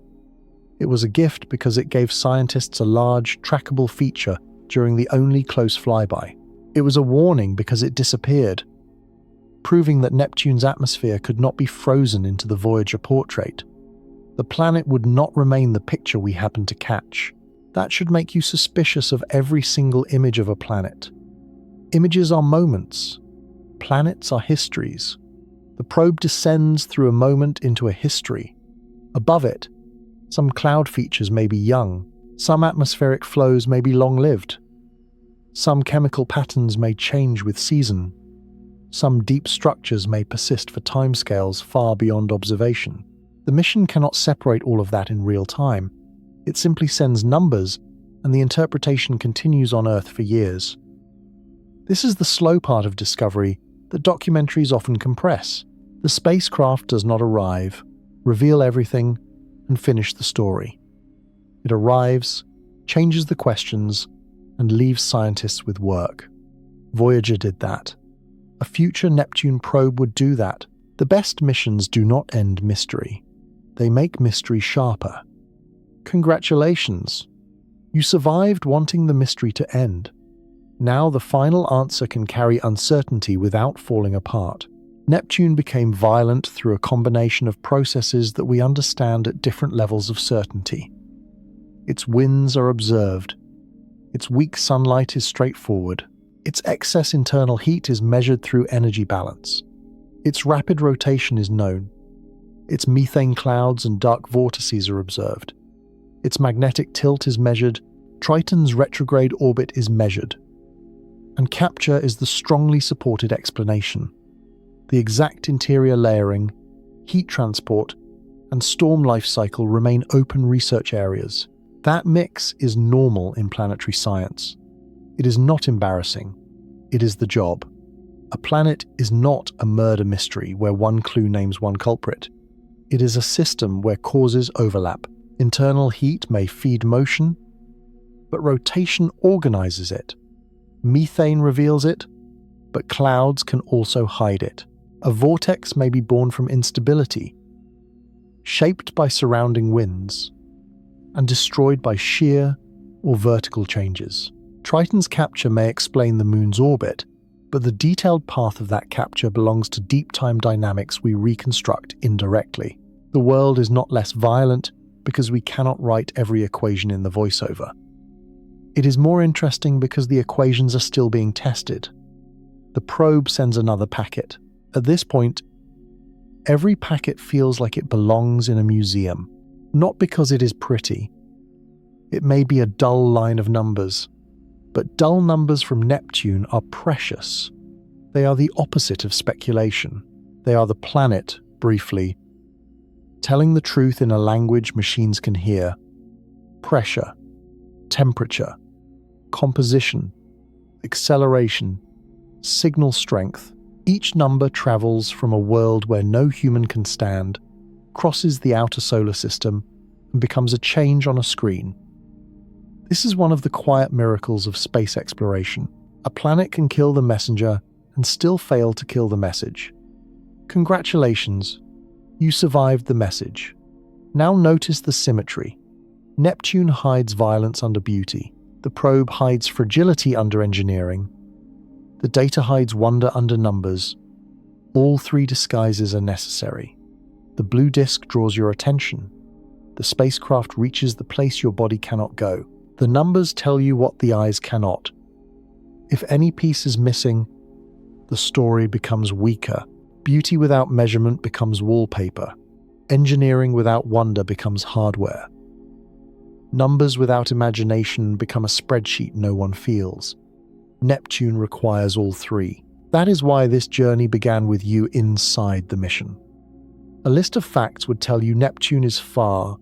It was a gift because it gave scientists a large, trackable feature during the only close flyby. It was a warning because it disappeared, proving that Neptune's atmosphere could not be frozen into the Voyager portrait. The planet would not remain the picture we happened to catch. That should make you suspicious of every single image of a planet. Images are moments. Planets are histories. The probe descends through a moment into a history. Above it, some cloud features may be young, some atmospheric flows may be long-lived, some chemical patterns may change with season, some deep structures may persist for timescales far beyond observation. The mission cannot separate all of that in real time. It simply sends numbers, and the interpretation continues on Earth for years. This is the slow part of discovery that documentaries often compress. The spacecraft does not arrive, reveal everything, and finish the story. It arrives, changes the questions, and leaves scientists with work. Voyager did that. A future Neptune probe would do that. The best missions do not end mystery. They make mystery sharper. Congratulations! You survived wanting the mystery to end. Now the final answer can carry uncertainty without falling apart. Neptune became violent through a combination of processes that we understand at different levels of certainty. Its winds are observed. Its weak sunlight is straightforward. Its excess internal heat is measured through energy balance. Its rapid rotation is known. Its methane clouds and dark vortices are observed. Its magnetic tilt is measured. Triton's retrograde orbit is measured. And capture is the strongly supported explanation. The exact interior layering, heat transport, and storm life cycle remain open research areas. That mix is normal in planetary science. It is not embarrassing. It is the job. A planet is not a murder mystery where one clue names one culprit. It is a system where causes overlap. Internal heat may feed motion, but rotation organizes it. Methane reveals it, but clouds can also hide it. A vortex may be born from instability, shaped by surrounding winds, and destroyed by shear or vertical changes. Triton's capture may explain the Moon's orbit, but the detailed path of that capture belongs to deep time dynamics we reconstruct indirectly. The world is not less violent because we cannot write every equation in the voiceover. It is more interesting because the equations are still being tested. The probe sends another packet. At this point, every packet feels like it belongs in a museum, not because it is pretty. It may be a dull line of numbers, but dull numbers from Neptune are precious. They are the opposite of speculation. They are the planet, briefly, telling the truth in a language machines can hear. Pressure, temperature, composition, acceleration, signal strength. Each number travels from a world where no human can stand, crosses the outer solar system, and becomes a change on a screen. This is one of the quiet miracles of space exploration. A planet can kill the messenger and still fail to kill the message. Congratulations, you survived the message. Now notice the symmetry. Neptune hides violence under beauty. The probe hides fragility under engineering. The data hides wonder under numbers. All three disguises are necessary. The blue disk draws your attention. The spacecraft reaches the place your body cannot go. The numbers tell you what the eyes cannot. If any piece is missing, the story becomes weaker. Beauty without measurement becomes wallpaper. Engineering without wonder becomes hardware. Numbers without imagination become a spreadsheet no one feels. Neptune requires all three. That is why this journey began with you inside the mission. A list of facts would tell you Neptune is far,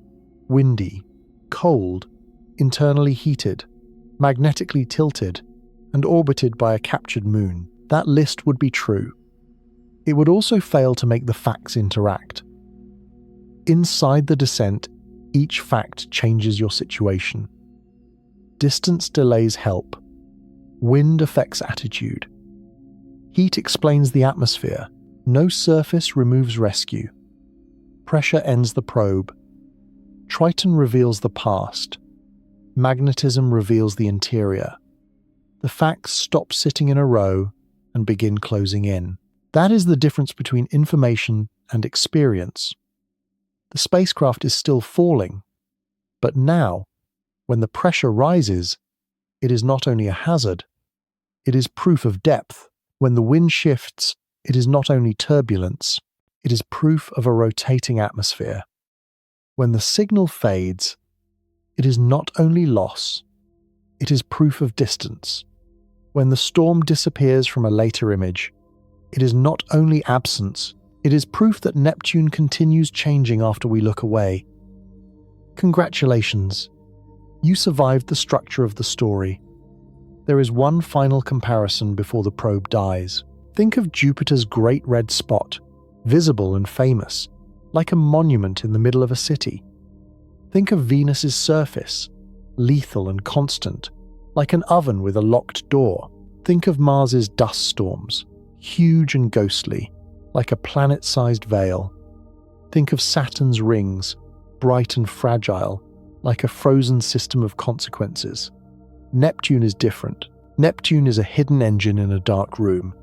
windy, cold, internally heated, magnetically tilted, and orbited by a captured moon. That list would be true. It would also fail to make the facts interact. Inside the descent, each fact changes your situation. Distance delays help. Wind affects attitude. Heat explains the atmosphere. No surface removes rescue. Pressure ends the probe. Triton reveals the past. Magnetism reveals the interior. The facts stop sitting in a row and begin closing in. That is the difference between information and experience. The spacecraft is still falling, but now, when the pressure rises, it is not only a hazard, it is proof of depth. When the wind shifts, it is not only turbulence, it is proof of a rotating atmosphere. When the signal fades, it is not only loss, it is proof of distance. When the storm disappears from a later image, it is not only absence, it is proof that Neptune continues changing after we look away. Congratulations, you survived the structure of the story. There is one final comparison before the probe dies. Think of Jupiter's great red spot, visible and famous, like a monument in the middle of a city. Think of Venus's surface, lethal and constant, like an oven with a locked door. Think of Mars's dust storms, huge and ghostly, like a planet-sized veil. Think of Saturn's rings, bright and fragile, like a frozen system of consequences. Neptune is different. Neptune is a hidden engine in a dark room.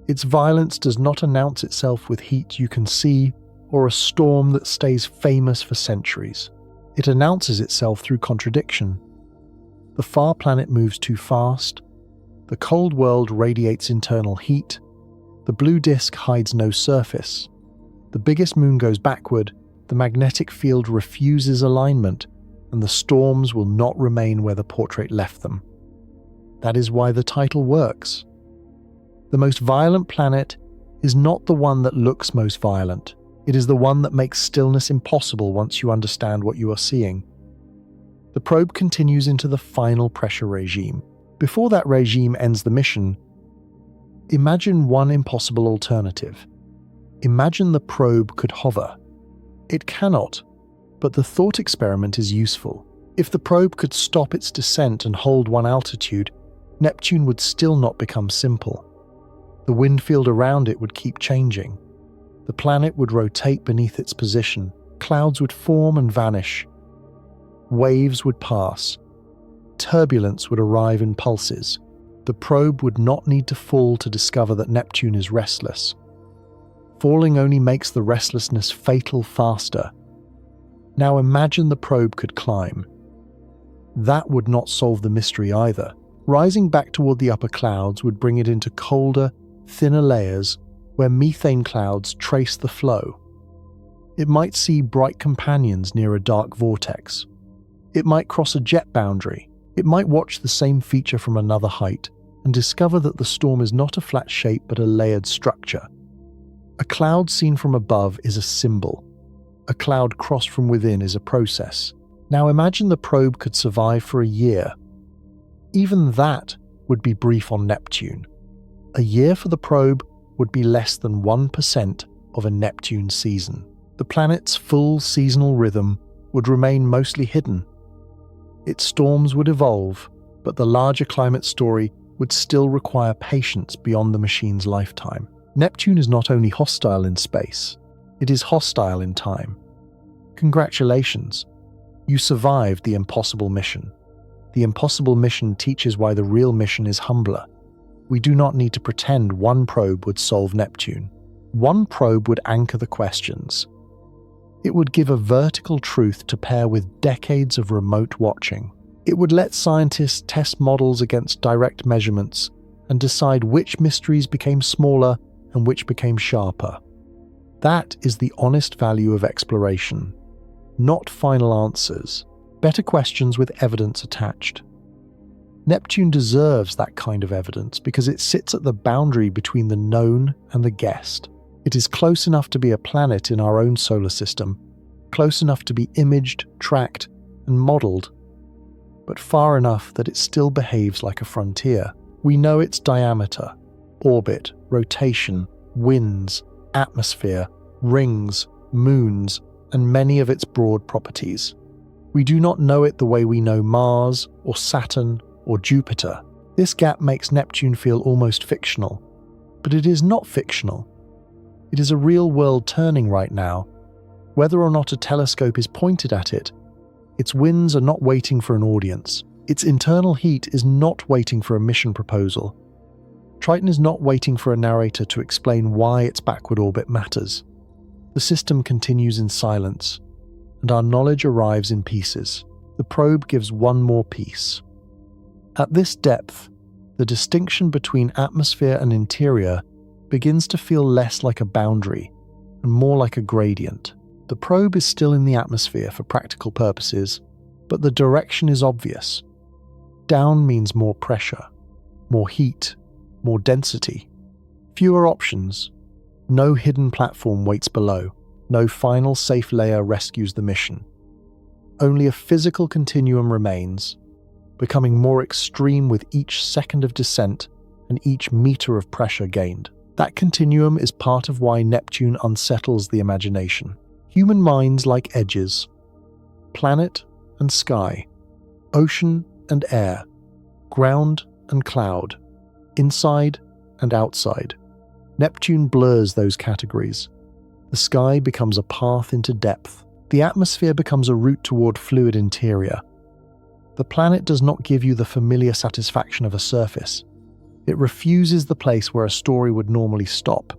Its violence does not announce itself with heat you can see or a storm that stays famous for centuries. It announces itself through contradiction. The far planet moves too fast. The cold world radiates internal heat. The blue disk hides no surface. The biggest moon goes backward, the magnetic field refuses alignment, and the storms will not remain where the portrait left them. That is why the title works. The most violent planet is not the one that looks most violent. It is the one that makes stillness impossible once you understand what you are seeing. The probe continues into the final pressure regime. Before that regime ends the mission, imagine one impossible alternative. Imagine the probe could hover. It cannot, but the thought experiment is useful. If the probe could stop its descent and hold one altitude, Neptune would still not become simple. The wind field around it would keep changing. The planet would rotate beneath its position. Clouds would form and vanish. Waves would pass. Turbulence would arrive in pulses. The probe would not need to fall to discover that Neptune is restless. Falling only makes the restlessness fatal faster. Now imagine the probe could climb. That would not solve the mystery either. Rising back toward the upper clouds would bring it into colder, thinner layers where methane clouds trace the flow. It might see bright companions near a dark vortex. It might cross a jet boundary. It might watch the same feature from another height and discover that the storm is not a flat shape but a layered structure. A cloud seen from above is a symbol. A cloud crossed from within is a process. Now imagine the probe could survive for a year. Even that would be brief on Neptune. A year for the probe would be less than 1% of a Neptune season. The planet's full seasonal rhythm would remain mostly hidden. Its storms would evolve, but the larger climate story would still require patience beyond the machine's lifetime. Neptune is not only hostile in space, it is hostile in time. Congratulations, you survived the impossible mission. The impossible mission teaches why the real mission is humbler. We do not need to pretend one probe would solve Neptune. One probe would anchor the questions. It would give a vertical truth to pair with decades of remote watching. It would let scientists test models against direct measurements and decide which mysteries became smaller and which became sharper. That is the honest value of exploration. Not final answers, better questions with evidence attached. Neptune deserves that kind of evidence because it sits at the boundary between the known and the guessed. It is close enough to be a planet in our own solar system, close enough to be imaged, tracked, and modeled, but far enough that it still behaves like a frontier. We know its diameter, orbit, rotation, winds, atmosphere, rings, moons, and many of its broad properties. We do not know it the way we know Mars or Saturn or Jupiter. This gap makes Neptune feel almost fictional. But it is not fictional. It is a real world turning right now. Whether or not a telescope is pointed at it, its winds are not waiting for an audience. Its internal heat is not waiting for a mission proposal. Triton is not waiting for a narrator to explain why its backward orbit matters. The system continues in silence, and our knowledge arrives in pieces. The probe gives one more piece. At this depth, the distinction between atmosphere and interior begins to feel less like a boundary and more like a gradient. The probe is still in the atmosphere for practical purposes, but the direction is obvious. Down means more pressure, more heat, more density, fewer options. No hidden platform waits below. No final safe layer rescues the mission. Only a physical continuum remains, becoming more extreme with each second of descent and each meter of pressure gained. That continuum is part of why Neptune unsettles the imagination. Human minds like edges. Planet and sky. Ocean and air. Ground and cloud. Inside and outside. Neptune blurs those categories. The sky becomes a path into depth. The atmosphere becomes a route toward fluid interior. The planet does not give you the familiar satisfaction of a surface. It refuses the place where a story would normally stop.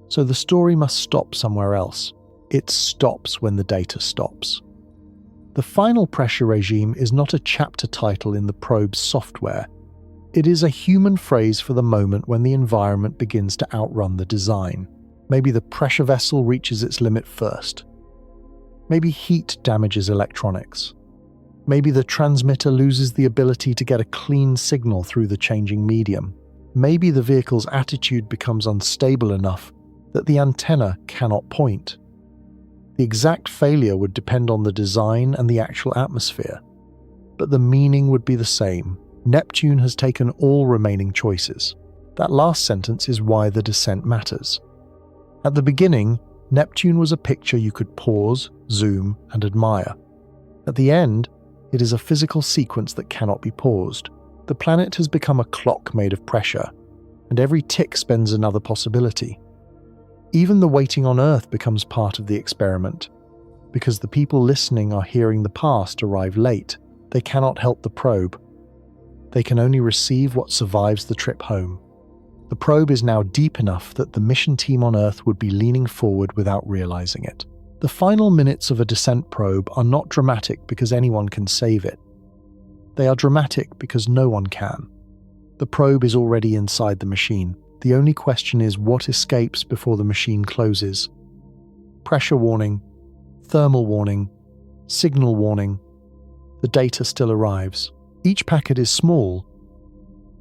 So the story must stop somewhere else. It stops when the data stops. The final pressure regime is not a chapter title in the probe's software. It is a human phrase for the moment when the environment begins to outrun the design. Maybe the pressure vessel reaches its limit first. Maybe heat damages electronics. Maybe the transmitter loses the ability to get a clean signal through the changing medium. Maybe the vehicle's attitude becomes unstable enough that the antenna cannot point. The exact failure would depend on the design and the actual atmosphere, but the meaning would be the same. Neptune has taken all remaining choices. That last sentence is why the descent matters. At the beginning, Neptune was a picture you could pause, zoom, and admire. At the end, it is a physical sequence that cannot be paused. The planet has become a clock made of pressure, and every tick spends another possibility. Even the waiting on Earth becomes part of the experiment, because the people listening are hearing the past arrive late. They cannot help the probe. They can only receive what survives the trip home. The probe is now deep enough that the mission team on Earth would be leaning forward without realizing it. The final minutes of a descent probe are not dramatic because anyone can save it. They are dramatic because no one can. The probe is already inside the machine. The only question is what escapes before the machine closes. Pressure warning, thermal warning, signal warning. The data still arrives. Each packet is small,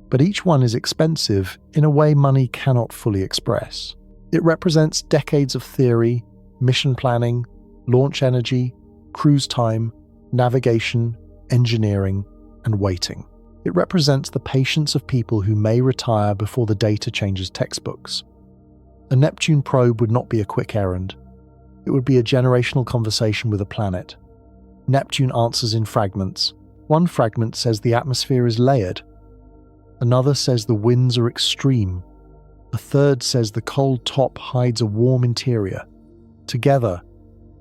but each one is expensive in a way money cannot fully express. It represents decades of theory, mission planning, launch energy, cruise time, navigation, engineering, and waiting. It represents the patience of people who may retire before the data changes textbooks. A Neptune probe would not be a quick errand. It would be a generational conversation with a planet. Neptune answers in fragments. One fragment says the atmosphere is layered. Another says the winds are extreme. A third says the cold top hides a warm interior. Together,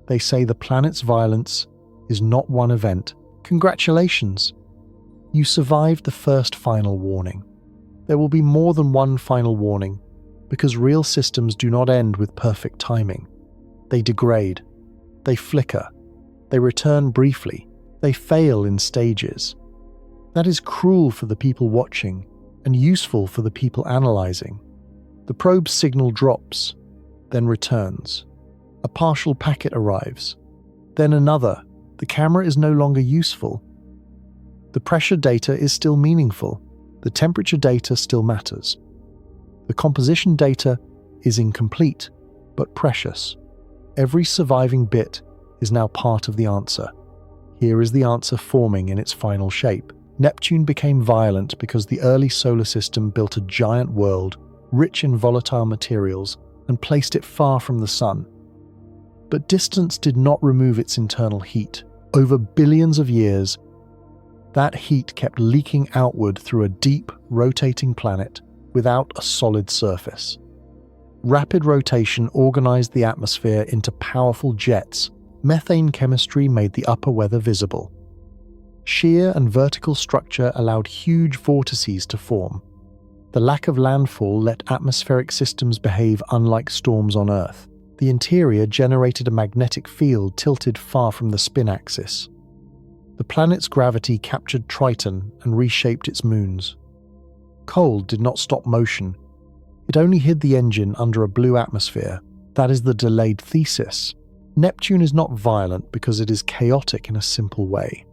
they say the planet's violence is not one event. Congratulations! You survived the first final warning. There will be more than one final warning, because real systems do not end with perfect timing. They degrade. They flicker. They return briefly. They fail in stages. That is cruel for the people watching and useful for the people analyzing. The probe's signal drops, then returns. A partial packet arrives. Then another. The camera is no longer useful. The pressure data is still meaningful. The temperature data still matters. The composition data is incomplete, but precious. Every surviving bit is now part of the answer. Here is the answer forming in its final shape. Neptune became violent because the early solar system built a giant world, rich in volatile materials, and placed it far from the sun. But distance did not remove its internal heat. Over billions of years, that heat kept leaking outward through a deep, rotating planet without a solid surface. Rapid rotation organized the atmosphere into powerful jets. Methane chemistry made the upper weather visible. Shear and vertical structure allowed huge vortices to form. The lack of landfall let atmospheric systems behave unlike storms on Earth. The interior generated a magnetic field tilted far from the spin axis. The planet's gravity captured Triton and reshaped its moons. Cold did not stop motion. It only hid the engine under a blue atmosphere. That is the delayed thesis. Neptune is not violent because it is chaotic in a simple way.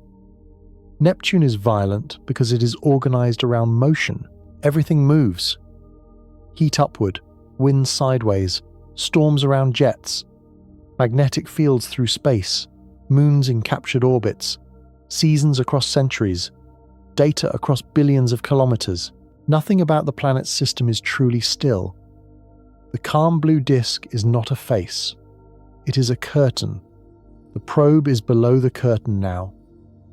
Neptune is violent because it is organized around motion. Everything moves. Heat upward, winds sideways, storms around jets, magnetic fields through space, moons in captured orbits, seasons across centuries, data across billions of kilometers. Nothing about the planet's system is truly still. The calm blue disk is not a face. It is a curtain. The probe is below the curtain now.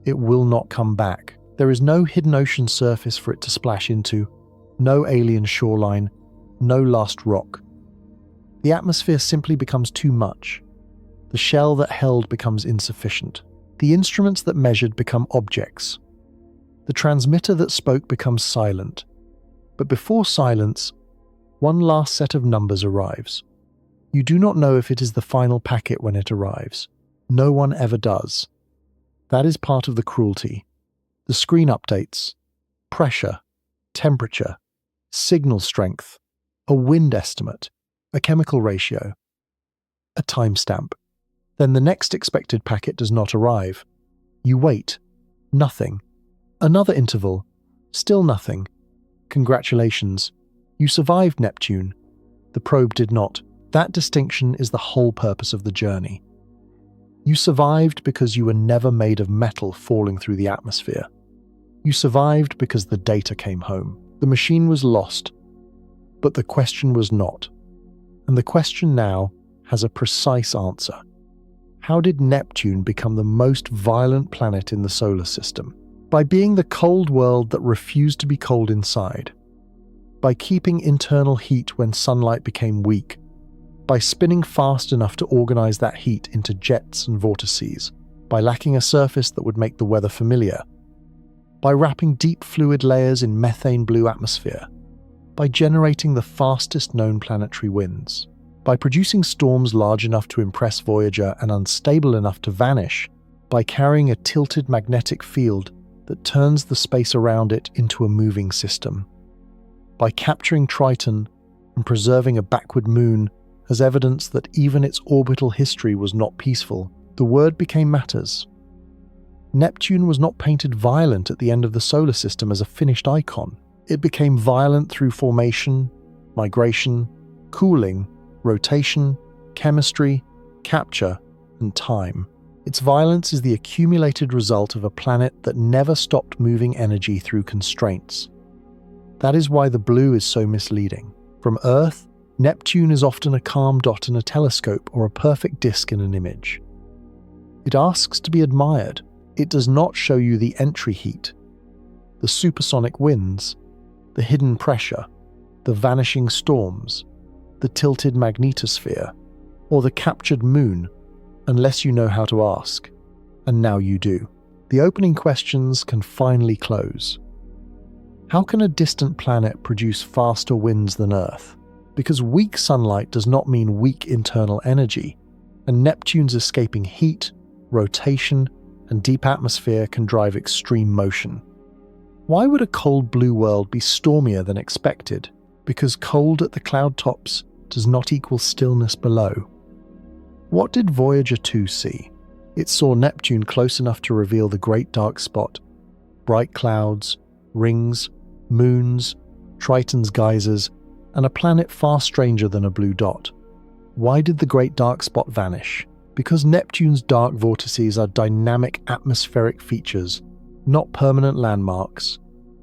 It will not come back. There is no hidden ocean surface for it to splash into, no alien shoreline, no lost rock. The atmosphere simply becomes too much. The shell that held becomes insufficient. The instruments that measured become objects. The transmitter that spoke becomes silent. But before silence, one last set of numbers arrives. You do not know if it is the final packet when it arrives. No one ever does. That is part of the cruelty. The screen updates. Pressure, temperature, signal strength, a wind estimate, a chemical ratio, a timestamp. Then the next expected packet does not arrive. You wait. Nothing. Another interval. Still nothing. Congratulations. You survived Neptune. The probe did not. That distinction is the whole purpose of the journey. You survived because you were never made of metal falling through the atmosphere. You survived because the data came home. The machine was lost, but the question was not. And the question now has a precise answer. How did Neptune become the most violent planet in the solar system? By being the cold world that refused to be cold inside. By keeping internal heat when sunlight became weak. By spinning fast enough to organize that heat into jets and vortices. By lacking a surface that would make the weather familiar. By wrapping deep fluid layers in methane blue atmosphere. By generating the fastest known planetary winds. By producing storms large enough to impress Voyager and unstable enough to vanish. By carrying a tilted magnetic field that turns the space around it into a moving system. By capturing Triton and preserving a backward moon as evidence that even its orbital history was not peaceful, the word became matters. Neptune was not painted violent at the end of the solar system as a finished icon. It became violent through formation, migration, cooling, rotation, chemistry, capture, and time. Its violence is the accumulated result of a planet that never stopped moving energy through constraints. That is why the blue is so misleading. From Earth, Neptune is often a calm dot in a telescope or a perfect disk in an image. It asks to be admired. It does not show you the entry heat, the supersonic winds, the hidden pressure, the vanishing storms, the tilted magnetosphere, or the captured moon, unless you know how to ask. And now you do. The opening questions can finally close. How can a distant planet produce faster winds than Earth? Because weak sunlight does not mean weak internal energy, and Neptune's escaping heat, rotation, and deep atmosphere can drive extreme motion. Why would a cold blue world be stormier than expected? Because cold at the cloud tops does not equal stillness below. What did Voyager 2 see? It saw Neptune close enough to reveal the Great Dark Spot, bright clouds, rings, moons, Triton's geysers, and a planet far stranger than a blue dot. Why did the Great Dark Spot vanish? Because Neptune's dark vortices are dynamic atmospheric features, not permanent landmarks,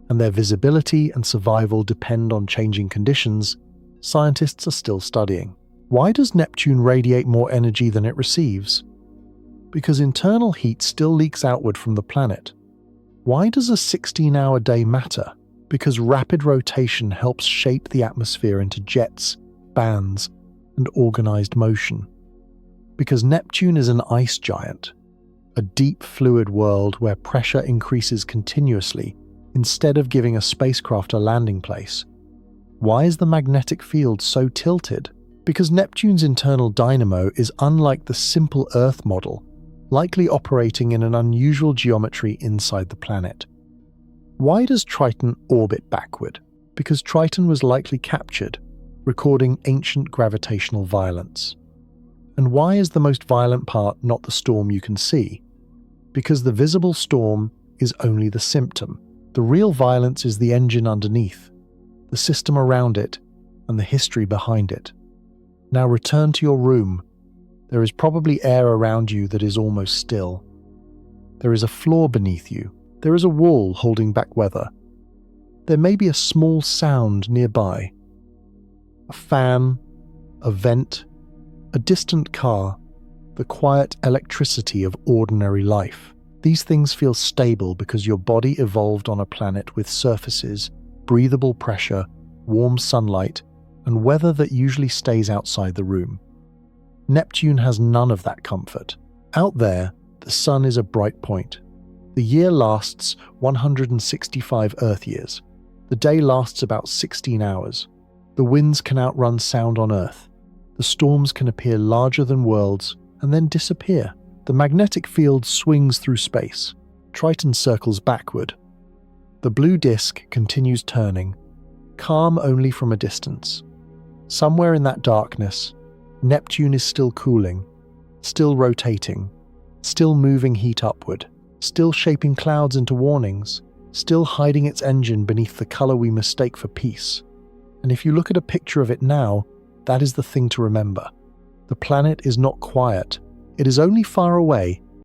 and their visibility and survival depend on changing conditions scientists are still studying. Why does Neptune radiate more energy than it receives? Because internal heat still leaks outward from the planet. Why does a 16-hour day matter? Because rapid rotation helps shape the atmosphere into jets, bands, and organized motion. Because Neptune is an ice giant, a deep fluid world where pressure increases continuously instead of giving a spacecraft a landing place. Why is the magnetic field so tilted? Because Neptune's internal dynamo is unlike the simple Earth model, likely operating in an unusual geometry inside the planet. Why does Triton orbit backward? Because Triton was likely captured, recording ancient gravitational violence. And why is the most violent part not the storm you can see? Because the visible storm is only the symptom. The real violence is the engine underneath, the system around it, and the history behind it. Now return to your room. There is probably air around you that is almost still. There is a floor beneath you. There is a wall holding back weather. There may be a small sound nearby. A fan, a vent, a distant car, the quiet electricity of ordinary life. These things feel stable because your body evolved on a planet with surfaces, breathable pressure, warm sunlight, and weather that usually stays outside the room. Neptune has none of that comfort. Out there, the sun is a bright point. The year lasts 165 Earth years. The day lasts about 16 hours. The winds can outrun sound on Earth. The storms can appear larger than worlds and then disappear. The magnetic field swings through space. Triton circles backward. The blue disk continues turning, calm only from a distance. Somewhere in that darkness, Neptune is still cooling, still rotating, still moving heat upward, still shaping clouds into warnings, still hiding its engine beneath the color we mistake for peace. And if you look at a picture of it now, that is the thing to remember. The planet is not quiet. It is only far away,